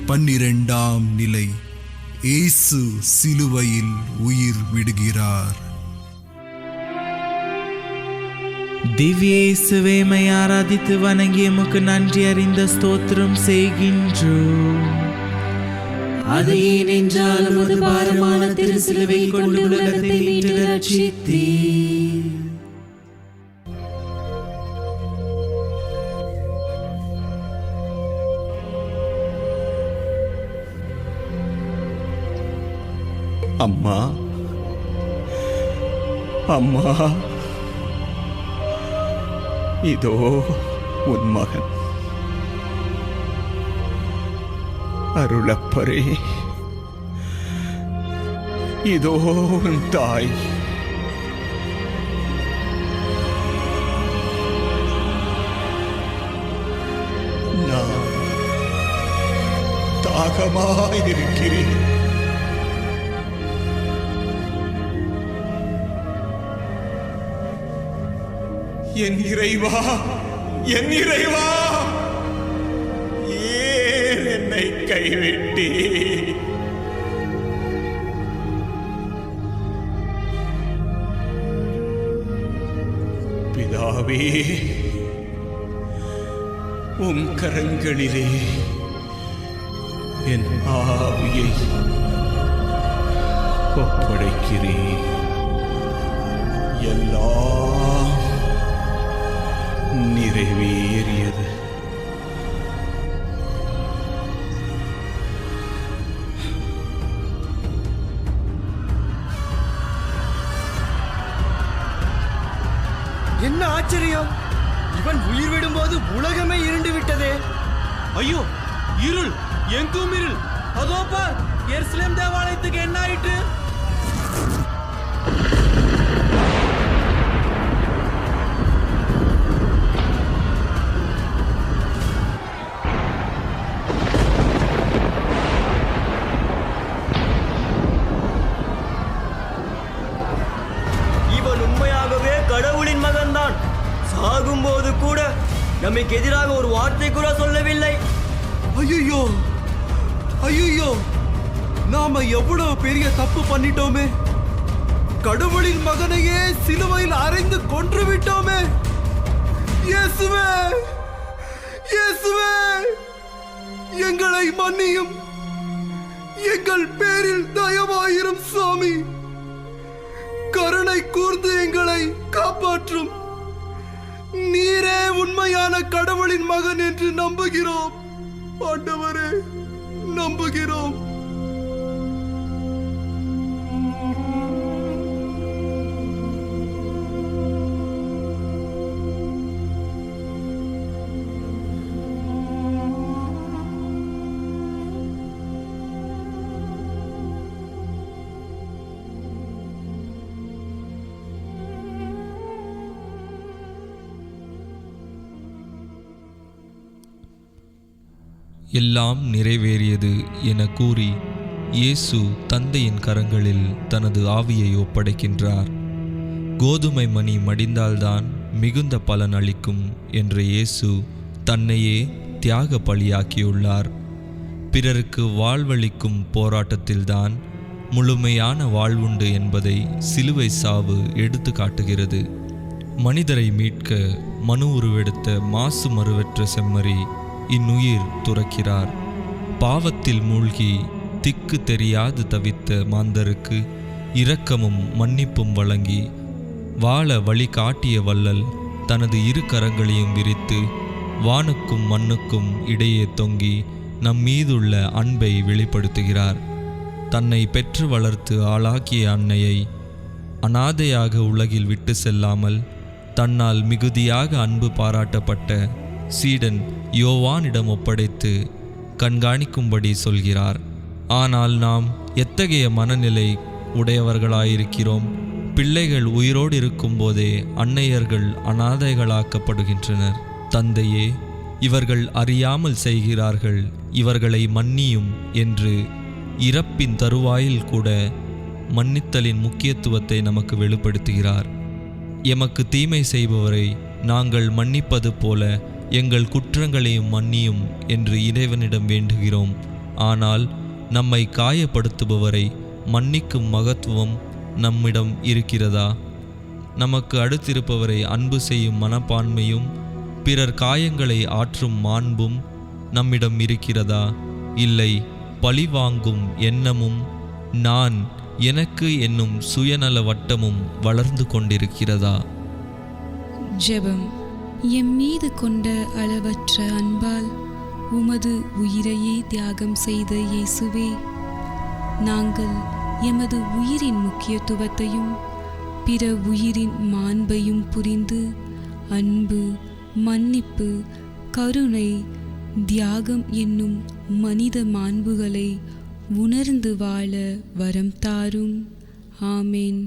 பன்னிரண்டாம் நிலை. இயேசு சிலுவையில் உயிர் விடுகிறார். திவ்ய இயேசுவே, மை ஆராதித்து வணங்கி எமக்கு நன்றி அறிந்த ஸ்தோத்திரம் செய்கின்றோம். அது ஏனென்றால் உமது பாரமான திரு சிலுவை கொண்டு உலகத்தை மீட்டு ரட்சித்தீர். அம்மா, அம்மா, இதோ உன் மகன். அருளப்பரே, இதோ உன் தாய். தாகமாயிருக்கிறேன். என் இறைவா, என் இறைவா, ஏன் என்னை கைவிட்டே? பிதாவே, உம் கரங்களிலே என் ஆவியை ஒப்படைக்கிறேன். எல்லாம் நிறைவேறியது. என்ன ஆச்சரியம்! இவன் உயிர் விடும்போது உலகமே இருண்டு விட்டதே. ஐயோ, இருள், எங்கும் இருள். அதோ பார், எருசலேம் தேவாலயத்துக்கு என்ன ஆயிட்டு? இவன் உண்மையாகவே கடவுளின் மகன்தான். சாகும்போது கூட நமக்கு எதிராக ஒரு வார்த்தை கூட சொல்லவில்லை. ஐயோ ஐயோ, நாம எவ்வளவு பெரிய தப்பு பண்ணிட்டோமே. கடவுளின் மகனையே சிலுவையில் அறைந்து கொன்று விட்டோமே. இயேசுவே, இயேசுவே, எங்களை மன்னியும். எங்கள் பேரில் தயவாயிரும் சுவாமி. கருணை கூர்ந்து எங்களை காப்பாற்றும். நீரே உண்மையான கடவுளின் மகன் என்று நம்புகிறோம். ஆண்டவரே, நம்புகிறோம். எல்லாம் நிறைவேறியது என கூறி இயேசு தந்தையின் கரங்களில் தனது ஆவியை ஒப்படைக்கின்றார். கோதுமை மணி மடிந்தால்தான் மிகுந்த பலன் அளிக்கும் என்ற இயேசு தன்னையே தியாக பலியாக்கியுள்ளார். பிறருக்கு வாழ்வளிக்கும் போராட்டத்தில்தான் முழுமையான வாழ்வுண்டு என்பதை சிலுவை சாவு எடுத்து காட்டுகிறது. மனிதரை மீட்க மனு உருவெடுத்த மாசு மறுவற்ற செம்மறி இன்னுயிர் துறக்கிறார். பாவத்தில் மூழ்கி திக்கு தெரியாது தவித்த மாந்தருக்கு இரக்கமும் மன்னிப்பும் வழங்கி வாழ வழி காட்டிய வள்ளல் தனது இரு கரங்களையும் விரித்து வானுக்கும் மண்ணுக்கும் இடையே தொங்கி நம் மீதுள்ள அன்பை வெளிப்படுத்துகிறார். தன்னை பெற்று வளர்த்து ஆளாக்கிய அன்னையை அனாதையாக உலகில் விட்டு செல்லாமல் தன்னால் மிகுதியாக அன்பு பாராட்டப்பட்ட சீடன் யோவானிடம் ஒப்படைத்து கண்காணிக்கும்படி சொல்கிறார். ஆனால் நாம் எத்தகைய மனநிலை உடையவர்களாயிருக்கிறோம்? பிள்ளைகள் உயிரோடு இருக்கும்போதே அன்னையர்கள் அனாதைகளாக்கப்படுகின்றனர். தந்தையே, இவர்கள் அறியாமல் செய்கிறார்கள், இவர்களை மன்னியும் என்று இறப்பின் தருவாயில் கூட மன்னித்தலின் முக்கியத்துவத்தை நமக்கு வெளிப்படுத்துகிறார். எமக்கு தீமை செய்பவரை நாங்கள் மன்னிப்பது போல எங்கள் குற்றங்களையும் மன்னியும் என்று இறைவனிடம் வேண்டுகிறோம். ஆனால் நம்மை காயப்படுத்துபவரை மன்னிக்கும் மகத்துவம் நம்மிடம் இருக்கிறதா? நமக்கு அடுத்திருப்பவரை அன்பு செய்யும் மனப்பான்மையும் பிறர் காயங்களை ஆற்றும் மாண்பும் நம்மிடம் இருக்கிறதா? இல்லை, பழிவாங்கும் எண்ணமும் நான் எனக்கு என்னும் சுயநல வட்டமும் வளர்ந்து கொண்டிருக்கிறதா? ஜெபம். எம் மீது கொண்ட அளவற்ற அன்பால் உமது உயிரையே தியாகம் செய்த இயேசுவே, நாங்கள் எமது உயிரின் முக்கியத்துவத்தையும் பிற உயிரின் மாண்பையும் புரிந்து அன்பு, மன்னிப்பு, கருணை, தியாகம் என்னும் மனித மாண்புகளை உணர்ந்து வாழ வரம் தாரும். ஆமேன்.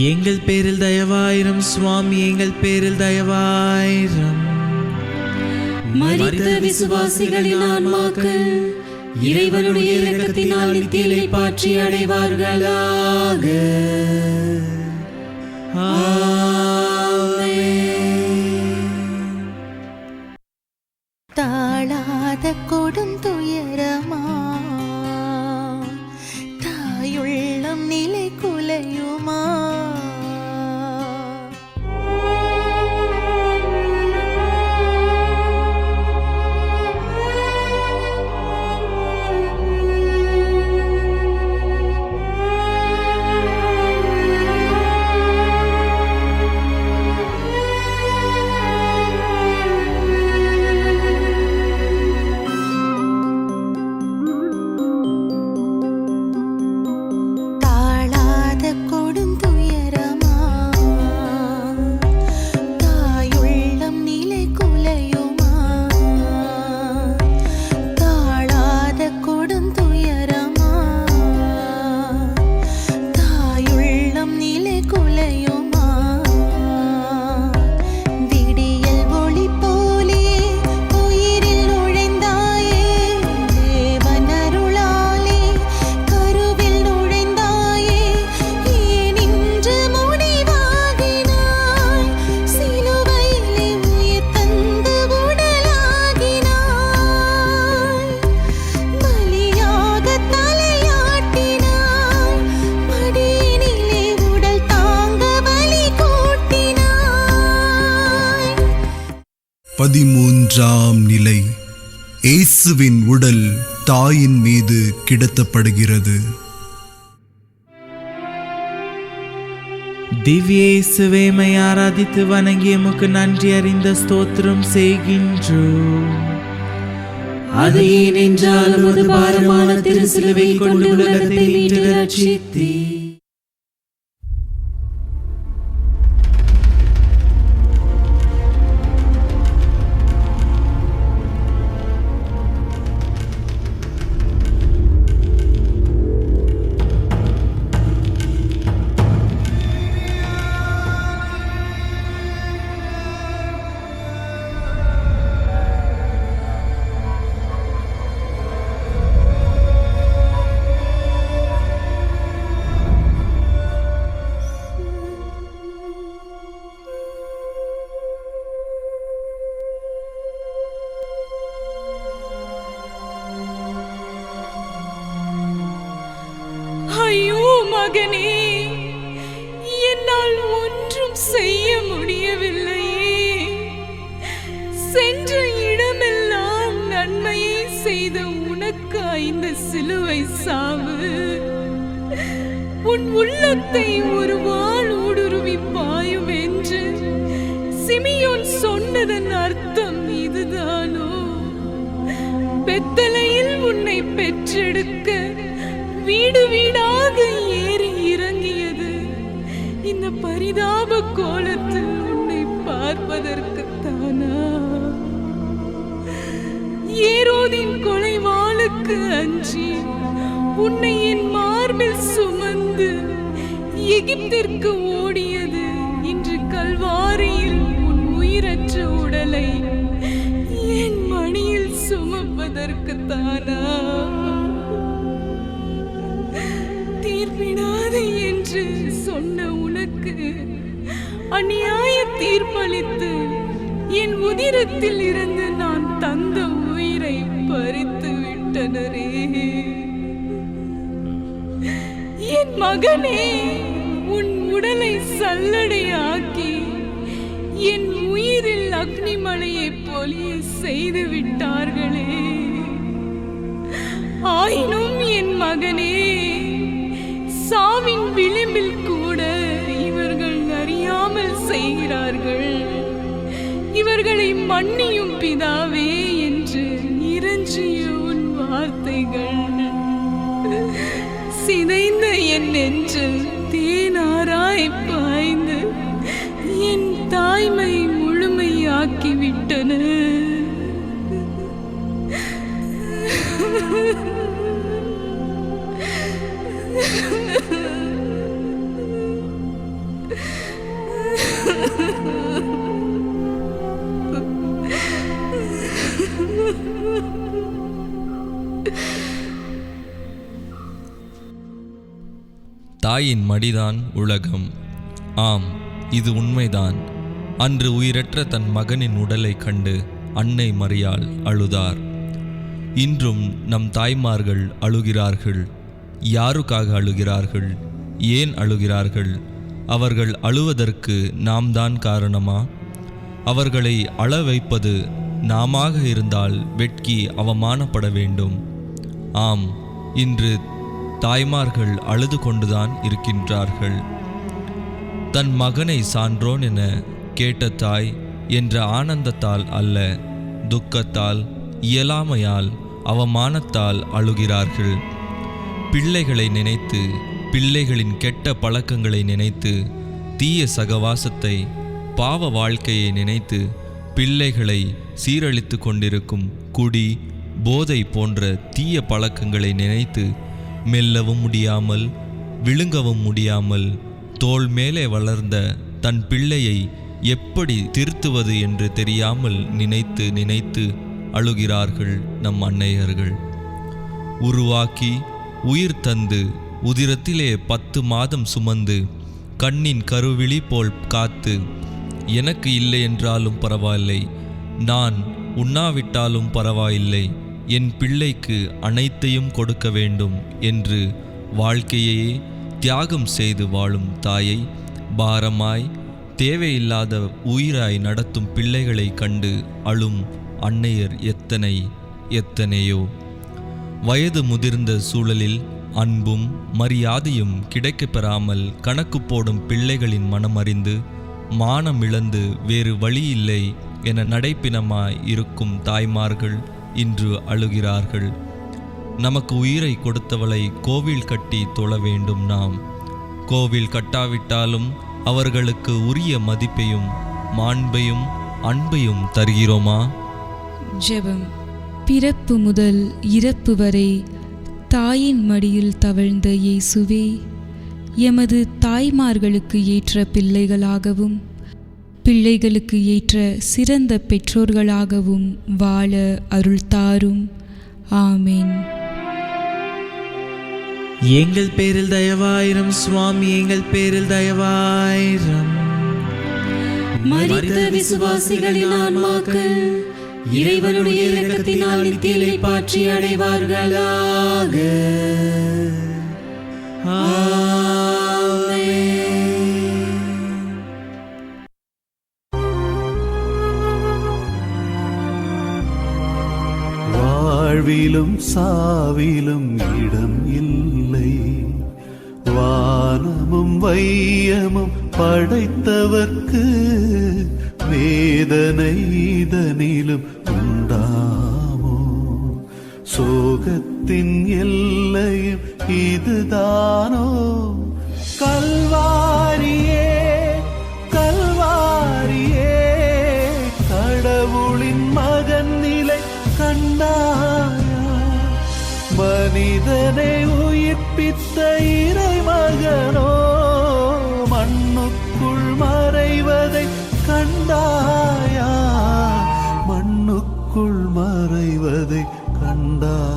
எங்கள் பேரில் தயவாயிரம் சுவாமி, எங்கள் பேரில் தயவாயிரம். மரித்த விசுவாசிகளின் ஆன்மாக்கள் இறைவனுடைய இரக்கத்தினால் நித்தியலை பாற்றி அடைவார்களாக. தாழாத கொடுந்துயரமா தாயுள்ளம் நிலை குலையுமா? பதிமூன்றாம் நிலை. இயேசுவின் உடல் தாயின் மீது கிடத்தப்படுகிறது. திவ்ய இயேசுவே, மை ஆராதித்து வணங்கி எமக்கு நன்றி அறிந்த ஸ்தோத்திரம் செய்கின்றோம். அது ஏனென்றால் உமது பாரமான திரு சிலுவை கொண்டு உலகத்தை மீட்டு ரட்சித்தீர். ஐயோ மகனே, என்னால் ஒன்றும் செய்ய முடியவில்லையே. சென்ற இடமெல்லாம் நன்மையை செய்த உனக்கு இந்த சிலுவை சாவு உன் உள்ளத்தை ஒரு வாள் ஊடுருவி பாயும் என்று சிமியோன் சொன்னதன் அர்த்தம் இதுதானோ? பெத்தலையில் உன்னை பெற்றெடுக்க வீடு வீடாக ஏறி இறங்கியது இந்த பரிதாப கோலத்தில் உன்னை பார்ப்பதற்குத்தானா? ஏரோதின் கொலை வாளுக்கு அஞ்சி உன்னை என் மார்பில் சுமந்து எகிப்திற்கு ஓடியது இன்று கல்வாரியில் உன் உயிரற்ற உடலை என் மடியில் சுமப்பதற்குத்தானா? தீர்ப்பிடாதே என்று சொன்ன உனக்கு அநியாய தீர்ப்பளித்து என் உதிரத்தில் இருந்து நான் தந்த உயிரை பறித்து விட்டனரே. என் மகனே, உன் உடலை சல்லடையாக்கி என் உயிரில் அக்னிமலையை பொழிய செய்து விட்டார்களே. ஆயினும் என் மகனே, சாவின் விளிம்பில் கூட இவர்கள் அறியாமல் செய்கிறார்கள். இவர்களை மன்னியும் பிதாவே என்று இறைஞ்சிய உன் வார்த்தைகள் சிதைந்த என் நெஞ்சில் தேனாராய் பாய்ந்து என் தாய்மை முழுமையாக்கிவிட்டன. தாயின் மடிதான் உலகம். ஆம், இது உண்மைதான். அன்று உயிரற்ற தன் மகனின் உடலை கண்டு அன்னை மரியாள் அழுதார். இன்றும் நம் தாய்மார்கள் அழுகிறார்கள். யாருக்காக அழுகிறார்கள்? ஏன் அழுகிறார்கள்? அவர்கள் அழுவதற்கு நாம் தான் காரணமா? அவர்களை அழ வைப்பது நாமாக இருந்தால் வெட்கி அவமானப்பட வேண்டும். ஆம், இன்று தாய்மார்கள் அழுது கொண்டுதான் இருக்கின்றார்கள். தன் மகனை சான்றோன் என கேட்ட தாய் என்ற ஆனந்தத்தால் அல்ல, துக்கத்தால், இயலாமையால், அவமானத்தால் அழுகிறார்கள். பிள்ளைகளை நினைத்து, பிள்ளைகளின் கெட்ட பழக்கங்களை நினைத்து, தீய சகவாசத்தை, பாவ வாழ்க்கையை நினைத்து, பிள்ளைகளை சீரழித்து கொண்டிருக்கும் குடி, போதை போன்ற தீய பழக்கங்களை நினைத்து மெல்லவும் முடியாமல், விழுங்கவும் முடியாமல், தோள் மேலே வளர்ந்த தன் பிள்ளையை எப்படி திருத்துவது என்று தெரியாமல் நினைத்து நினைத்து அழுகிறார்கள் நம் அன்னையர்கள். உருவாக்கி உயிர் தந்து உதிரத்திலே 10 மாதம் சுமந்து கண்ணின் கருவிழி போல் காத்து, எனக்கு இல்லை என்றாலும் பரவாயில்லை, நான் உண்ணாவிட்டாலும் பரவாயில்லை, என் பிள்ளைக்கு அனைத்தையும் கொடுக்க வேண்டும் என்று வாழ்க்கையையே தியாகம் செய்து வாழும் தாயை பாரமாய், தேவையில்லாத உயிராய் நடத்தும் பிள்ளைகளை கண்டு அழும் அன்னையர் எத்தனை எத்தனையோ. வயது முதிர்ந்த சூழலில் அன்பும் மரியாதையும் கிடைக்கப் பெறாமல் கணக்கு போடும் பிள்ளைகளின் மனமறிந்து மானமிழந்து வேறு வழியில்லை என நடைப்பிணமாய் இருக்கும் தாய்மார்கள் இன்று அழுகிறார்கள். நமக்கு உயிரை கொடுத்தவளை கோவில் கட்டி தொழ வேண்டும் நாம். கோவில் கட்டாவிட்டாலும் அவர்களுக்கு உரிய மதிப்பையும் மாண்பையும் அன்பையும் தருகிறோமா? ஜெபம். பிறப்பு முதல் இறப்பு வரை தாயின் மடியில் தவழ்ந்த இயேசுவே, எமது தாய்மார்களுக்கு ஏற்ற பிள்ளைகளாகவும் பிள்ளைகளுக்கு ஏற்ற சிறந்த பெற்றோர்களாகவும் வாழ அருள் தாரும். ஆமேன். எங்கள் பேரில் தயவாயிரம் சுவாமி, எங்கள் பேரில் தயவாயிரம். மரித்த விசுவாசிகளின் ஆன்மாக்கள் இறைவனுடைய இரக்கத்தினால் நித்தியலை பாற்றி அடைவார்களாக. வாழ்விலும் சாவிலும் இடம் இல்லை, வானமும் வையமும் படைத்தவர்க்கு வேதனை இதனிலும் உண்டாமோ? சோகத்தின் எல்லையும் இதுதானோ? கல்வாரியே கல்வாரியே, கடவுளின் மகன் நிலை கண்டாயா? மனிதனை உயிர்ப்பித்த இறைமகனோ மண்ணுக்குள் மறைவதை கண்டாயா? மண்ணுக்குள் மறைவதை கண்டாயா?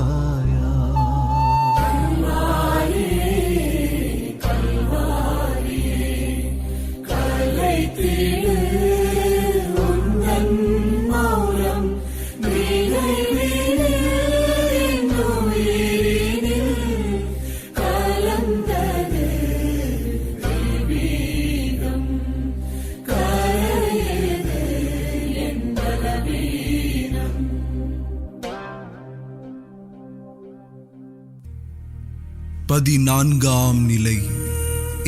பதினான்காம் நிலை.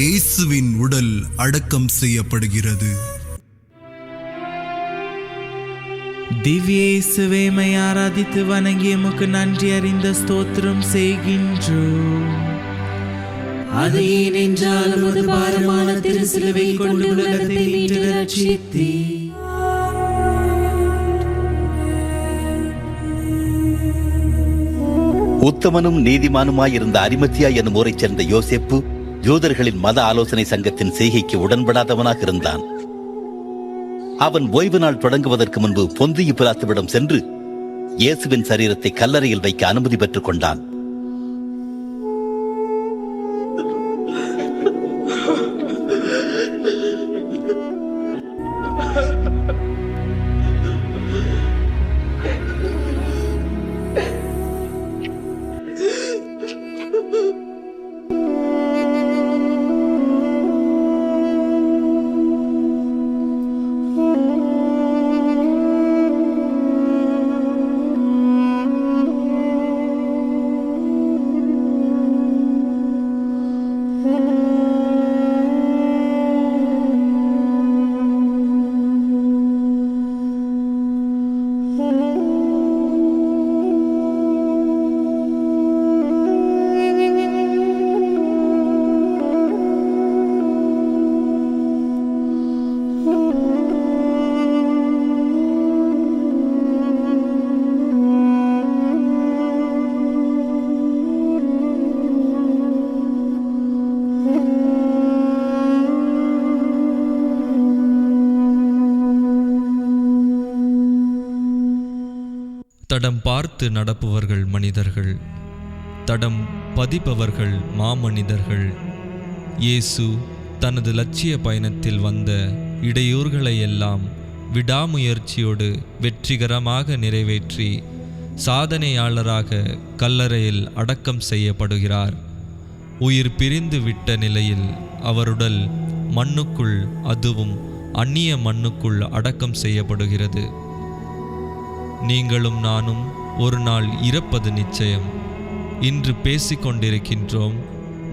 இயேசுவின் உடல் அடக்கம் செய்யப்படுகிறது. திவ்ய இயேசுவே, மை ஆராதித்து வணங்கி எமக்கு நன்றி அறிந்த ஸ்தோத்திரம் செய்கின்றோம். அது ஏனென்றால் உமது பாரமான திரு சிலுவை கொண்டு உலகத்தை மீட்டு ரட்சித்தீர். உத்தமனும் நீதிமானுமாயிருந்த அரிமத்தியா என்னும் ஊரைச் சேர்ந்த யோசேப்பு யூதர்களின் மத ஆலோசனை சங்கத்தின் செய்கைக்கு உடன்படாதவனாக இருந்தான். அவன் ஓய்வு நாள் தொடங்குவதற்கு முன்பு பொந்தியு பிலாத்துவிடம் சென்று இயேசுவின் சரீரத்தை கல்லறையில் வைக்க அனுமதி பெற்றுக் கொண்டான். தடம் பார்த்து நடப்பவர்கள் மனிதர்கள், தடம் பதிப்பவர்கள் மாமனிதர்கள். இயேசு தனது லட்சிய பயணத்தில் வந்த இடையூறுகளையெல்லாம் விடாமுயற்சியோடு வெற்றிகரமாக நிறைவேற்றி சாதனையாளராக கல்லறையில் அடக்கம் செய்யப்படுகிறார். உயிர் பிரிந்து விட்ட நிலையில் அவருடல் மண்ணுக்குள், அதுவும் அந்நிய மண்ணுக்குள் அடக்கம் செய்யப்படுகிறது. நீங்களும் நானும் ஒரு நாள் இறப்பது நிச்சயம். இன்று பேசிக்கொண்டிருக்கின்றோம்,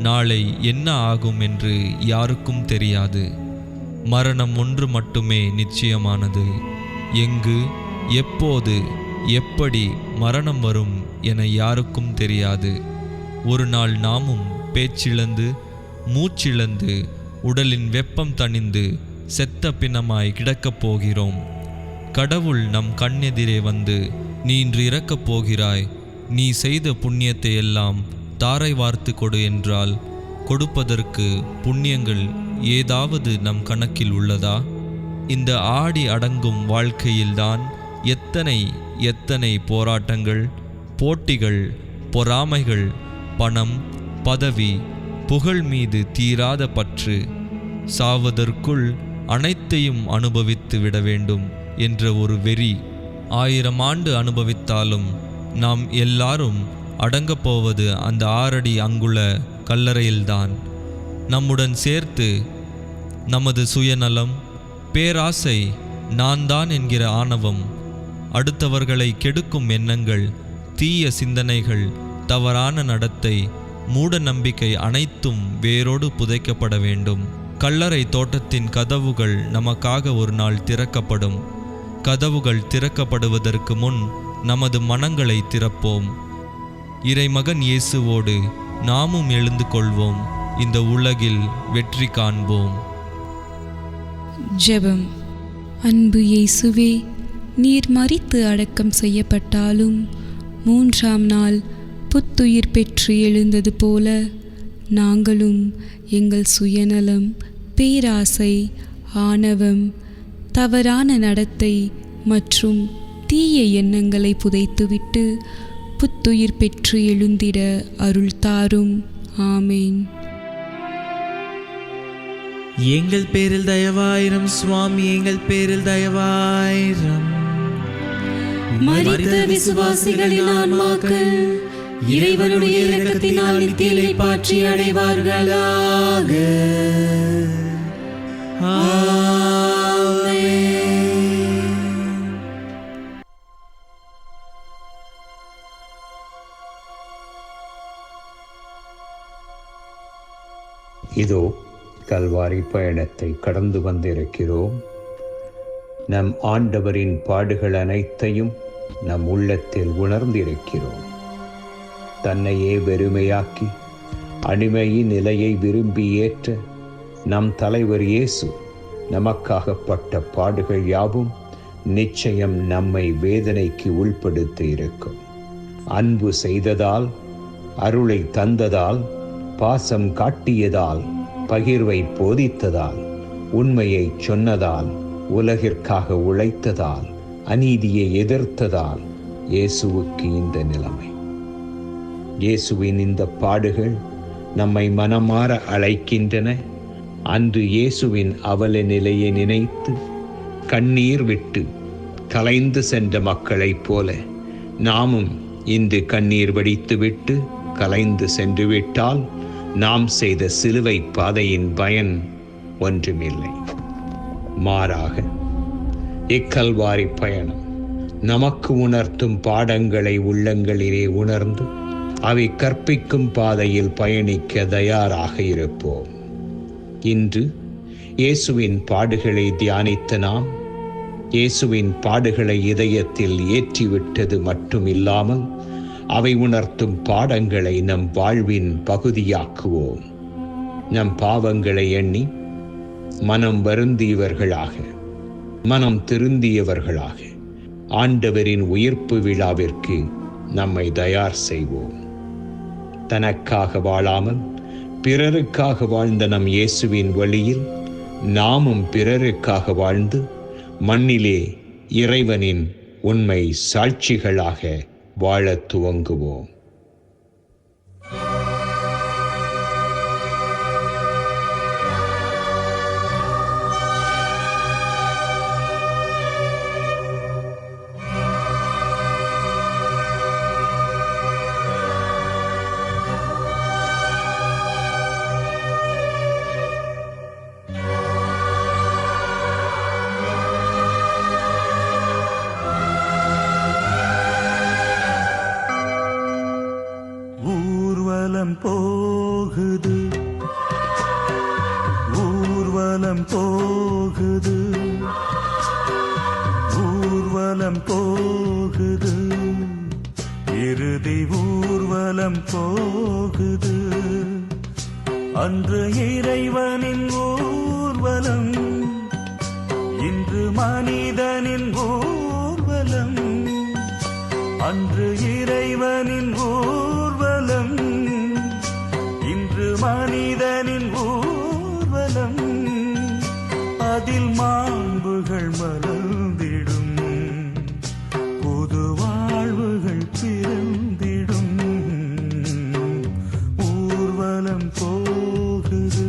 நாளை என்ன ஆகும் என்று யாருக்கும் தெரியாது. மரணம் ஒன்று மட்டுமே நிச்சயமானது. எங்கு, எப்போது, எப்படி மரணம் வரும் என யாருக்கும் தெரியாது. ஒரு நாள் நாமும் பேச்சிழந்து, மூச்சிழந்து, உடலின் வெப்பம் தணிந்து செத்த பிணமாய் கிடக்கப் போகிறோம். கடவுள் நம் கண்ணெதிரே வந்து, நீ இன்று இறக்கப் போகிறாய், நீ செய்த புண்ணியத்தை எல்லாம் தாரை வார்த்து கொடு என்றால், கொடுப்பதற்கு புண்ணியங்கள் ஏதாவது நம் கணக்கில் உள்ளதா? இந்த ஆடி அடங்கும் வாழ்க்கையில்தான் எத்தனை எத்தனை போராட்டங்கள், போட்டிகள், பொறாமைகள், பணம், பதவி, புகழ் மீது தீராத பற்று, சாவதற்குள் அனைத்தையும் அனுபவித்து விட வேண்டும் என்ற ஒரு வெறி. 1000 ஆண்டு அனுபவித்தாலும் நாம் எல்லாரும் அடங்கப் போவது அந்த 6 அடி அங்குள்ள கல்லறையில்தான். நம்முடன் சேர்த்து நமது சுயநலம், பேராசை, நான் தான் என்கிற ஆணவம், அடுத்தவர்களை கெடுக்கும் எண்ணங்கள், தீய சிந்தனைகள், தவறான நடத்தை, மூட நம்பிக்கை அனைத்தும் வேரோடு புதைக்கப்பட வேண்டும். கல்லறை தோட்டத்தின் கதவுகள் நமக்காக ஒரு நாள் திறக்கப்படும். கதவுகள் திறக்கப்படுவதற்கு முன் நமது மனங்களை திறப்போம். இறைமகன் இயேசுவோடு நாமும் எழுந்து கொள்வோம். இந்த உலகில் வெற்றி காண்போம். ஜெபம். அன்பு இயேசுவே, நீர் மரித்து அடக்கம் செய்யப்பட்டாலும் 3ஆம் நாள் புத்துயிர் பெற்று எழுந்தது போல நாங்களும் எங்கள் சுயநலம், பேராசை, ஆணவம், தவறான நடத்தை மற்றும் தீய எண்ணங்களை புதைத்துவிட்டு புத்துயிர் பெற்று எழுந்திட அருள் தாரும். ஆமேன். எங்கள் பேரில் தயவாயிரம் சுவாமி, எங்கள் பேரில் தயவாயிரம். மரித்த விசுவாசிகளின் ஆன்மாக்கள் இறைவனுடைய இரக்கத்தினால் நித்தியலை பாற்றி அடைவார்களாக. இதோ கல்வாரி பயணத்தை கடந்து வந்திருக்கிறோம். நம் ஆண்டவரின் பாடுகள் அனைத்தையும் நம் உள்ளத்தில் உணர்ந்திருக்கிறோம். தன்னையே வெறுமையாக்கி அடிமையின் நிலையை விரும்பி ஏற்ற நம் தலைவர் இயேசு நமக்காகப்பட்ட பாடுகள் யாவும் நிச்சயம் நம்மை வேதனைக்கு உள்படுத்தி இருக்கும். அன்பு செய்ததால், அருளை தந்ததால், பாசம் காட்டியதால், பகிர்வை போதித்ததால், உண்மையை சொன்னதால், உலகிற்காக உழைத்ததால், அநீதியை எதிர்த்ததால் இயேசுவுக்கு இந்த நிலைமை. இயேசுவின் இந்த பாடுகள் நம்மை மனமாற அழைக்கின்றன. அன்று இயேசுவின் அவல நிலையை நினைத்து கண்ணீர் விட்டு கலைந்து சென்ற மக்களைப் போல நாமும் இன்று கண்ணீர் வடித்துவிட்டு கலைந்து சென்று விட்டால் நாம் செய்த சிலுவை பாதையின் பயன் ஒன்றுமில்லை. மாறாக இக்கல்வாரி பயணம் நமக்கு உணர்த்தும் பாடங்களை உள்ளங்களிலே உணர்ந்து அவை கற்பிக்கும் பாதையில் பயணிக்க தயாராக இருப்போம். இன்று இயேசுவின் பாடுகளை தியானித்த நாம் இயேசுவின் பாடுகளை இதயத்தில் ஏற்றிவிட்டது மட்டுமில்லாமல் அவை உணர்த்தும் பாடங்களை நம் வாழ்வின் பகுதியாக்குவோம். நம் பாவங்களை எண்ணி மனம் வருந்தியவர்களாக, மனம் திருந்தியவர்களாக ஆண்டவரின் உயிர்ப்பு விழாவிற்கு நம்மை தயார் செய்வோம். தனக்காக வாழாமல் பிறருக்காக வாழ்ந்த நம் இயேசுவின் வழியில் நாமும் பிறருக்காக வாழ்ந்து மண்ணிலே இறைவனின் உண்மை சாட்சிகளாக வாழத் துவங்குவோம். ஊர்வலம் போகுது, ஊர்வலம் போகுது, ஊர்வலம் போகுது, இறுதி ஊர்வலம் போகுது. அன்று இறைவனின் ஊர்வலம், இன்று மனிதனின் ஊர்வலம். அன்று இறைவனின் ஊர்வலம், இன்று மனிதனின் ஊர்வலம். அதில் மாண்புகள் மலர்ந்திடும், புது வாழ்வுகள் பிறந்திடும். ஊர்வலம் போகுது,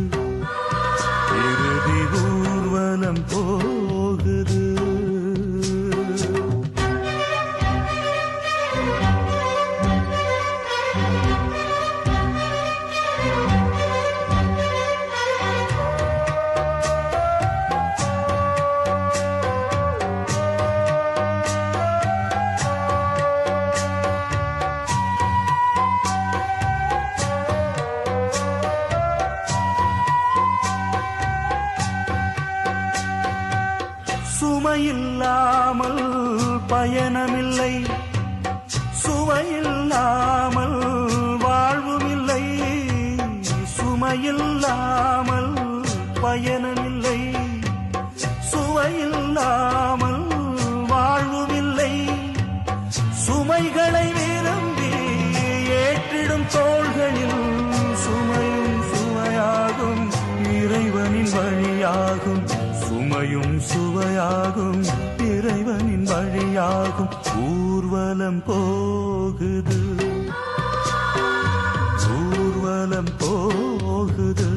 இறுதி ஊர்வலம் போகுது. சுமையில்லாமல் பயணமில்லை, சுவையில்லாமல் வாழ்வுமில்லை. சுமையில்லாமல் பயணமில்லை, சுவையில்லாமல் வாழ்வுமில்லை. சுமைகளை விரும்பி ஏற்றிடும் தோள்களில் சுமையும் சுவையாகும், இறைவனின் வழியாகும். சுமையும் சுவையாகும், இறைவனின் வழியாகும். ஊர்வலம் போகுது, ஊர்வலம் போகுது.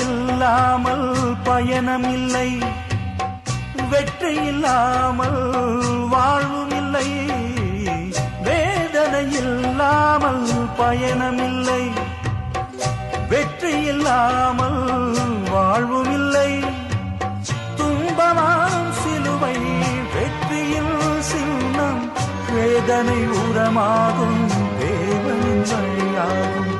இல்லாமல் பயணம் இல்லை, வெற்றி இல்லாமல் வாழ்வும் இல்லை. வேதனை இல்லாமல் பயணம் இல்லை, வெற்றி இல்லாமல் வாழ்வும் இல்லை. துன்பமாம் சிலுவை வெற்றியில் சின்னம், வேதனை உரமாகும் தேவனின் வழியாகும்.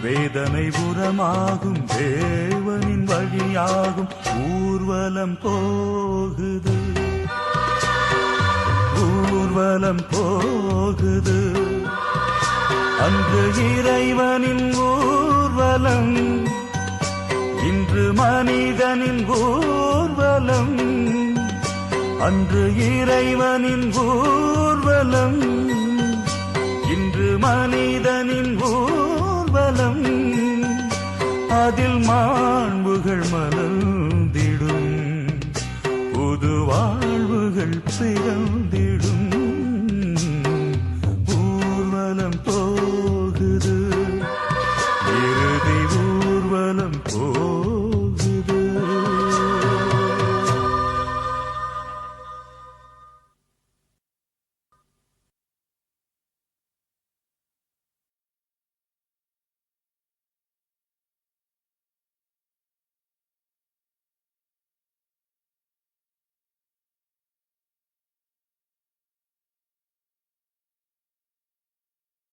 வேதனை உரமாகும் தேவனின் வழியாகும். ஊர்வலம் போகுது, ஊர்வலம் போகுது. அன்று இறைவனின் ஊர்வலம், இன்று மனிதனின் ஊர்வலம். அன்று இறைவனின் ஊர்வலம், இன்று மனிதனின் ஊர்வலம். அதில் மாண்புகள் மலர்ந்திடும், புது வாழ்வுகள் பிறந்திடும்.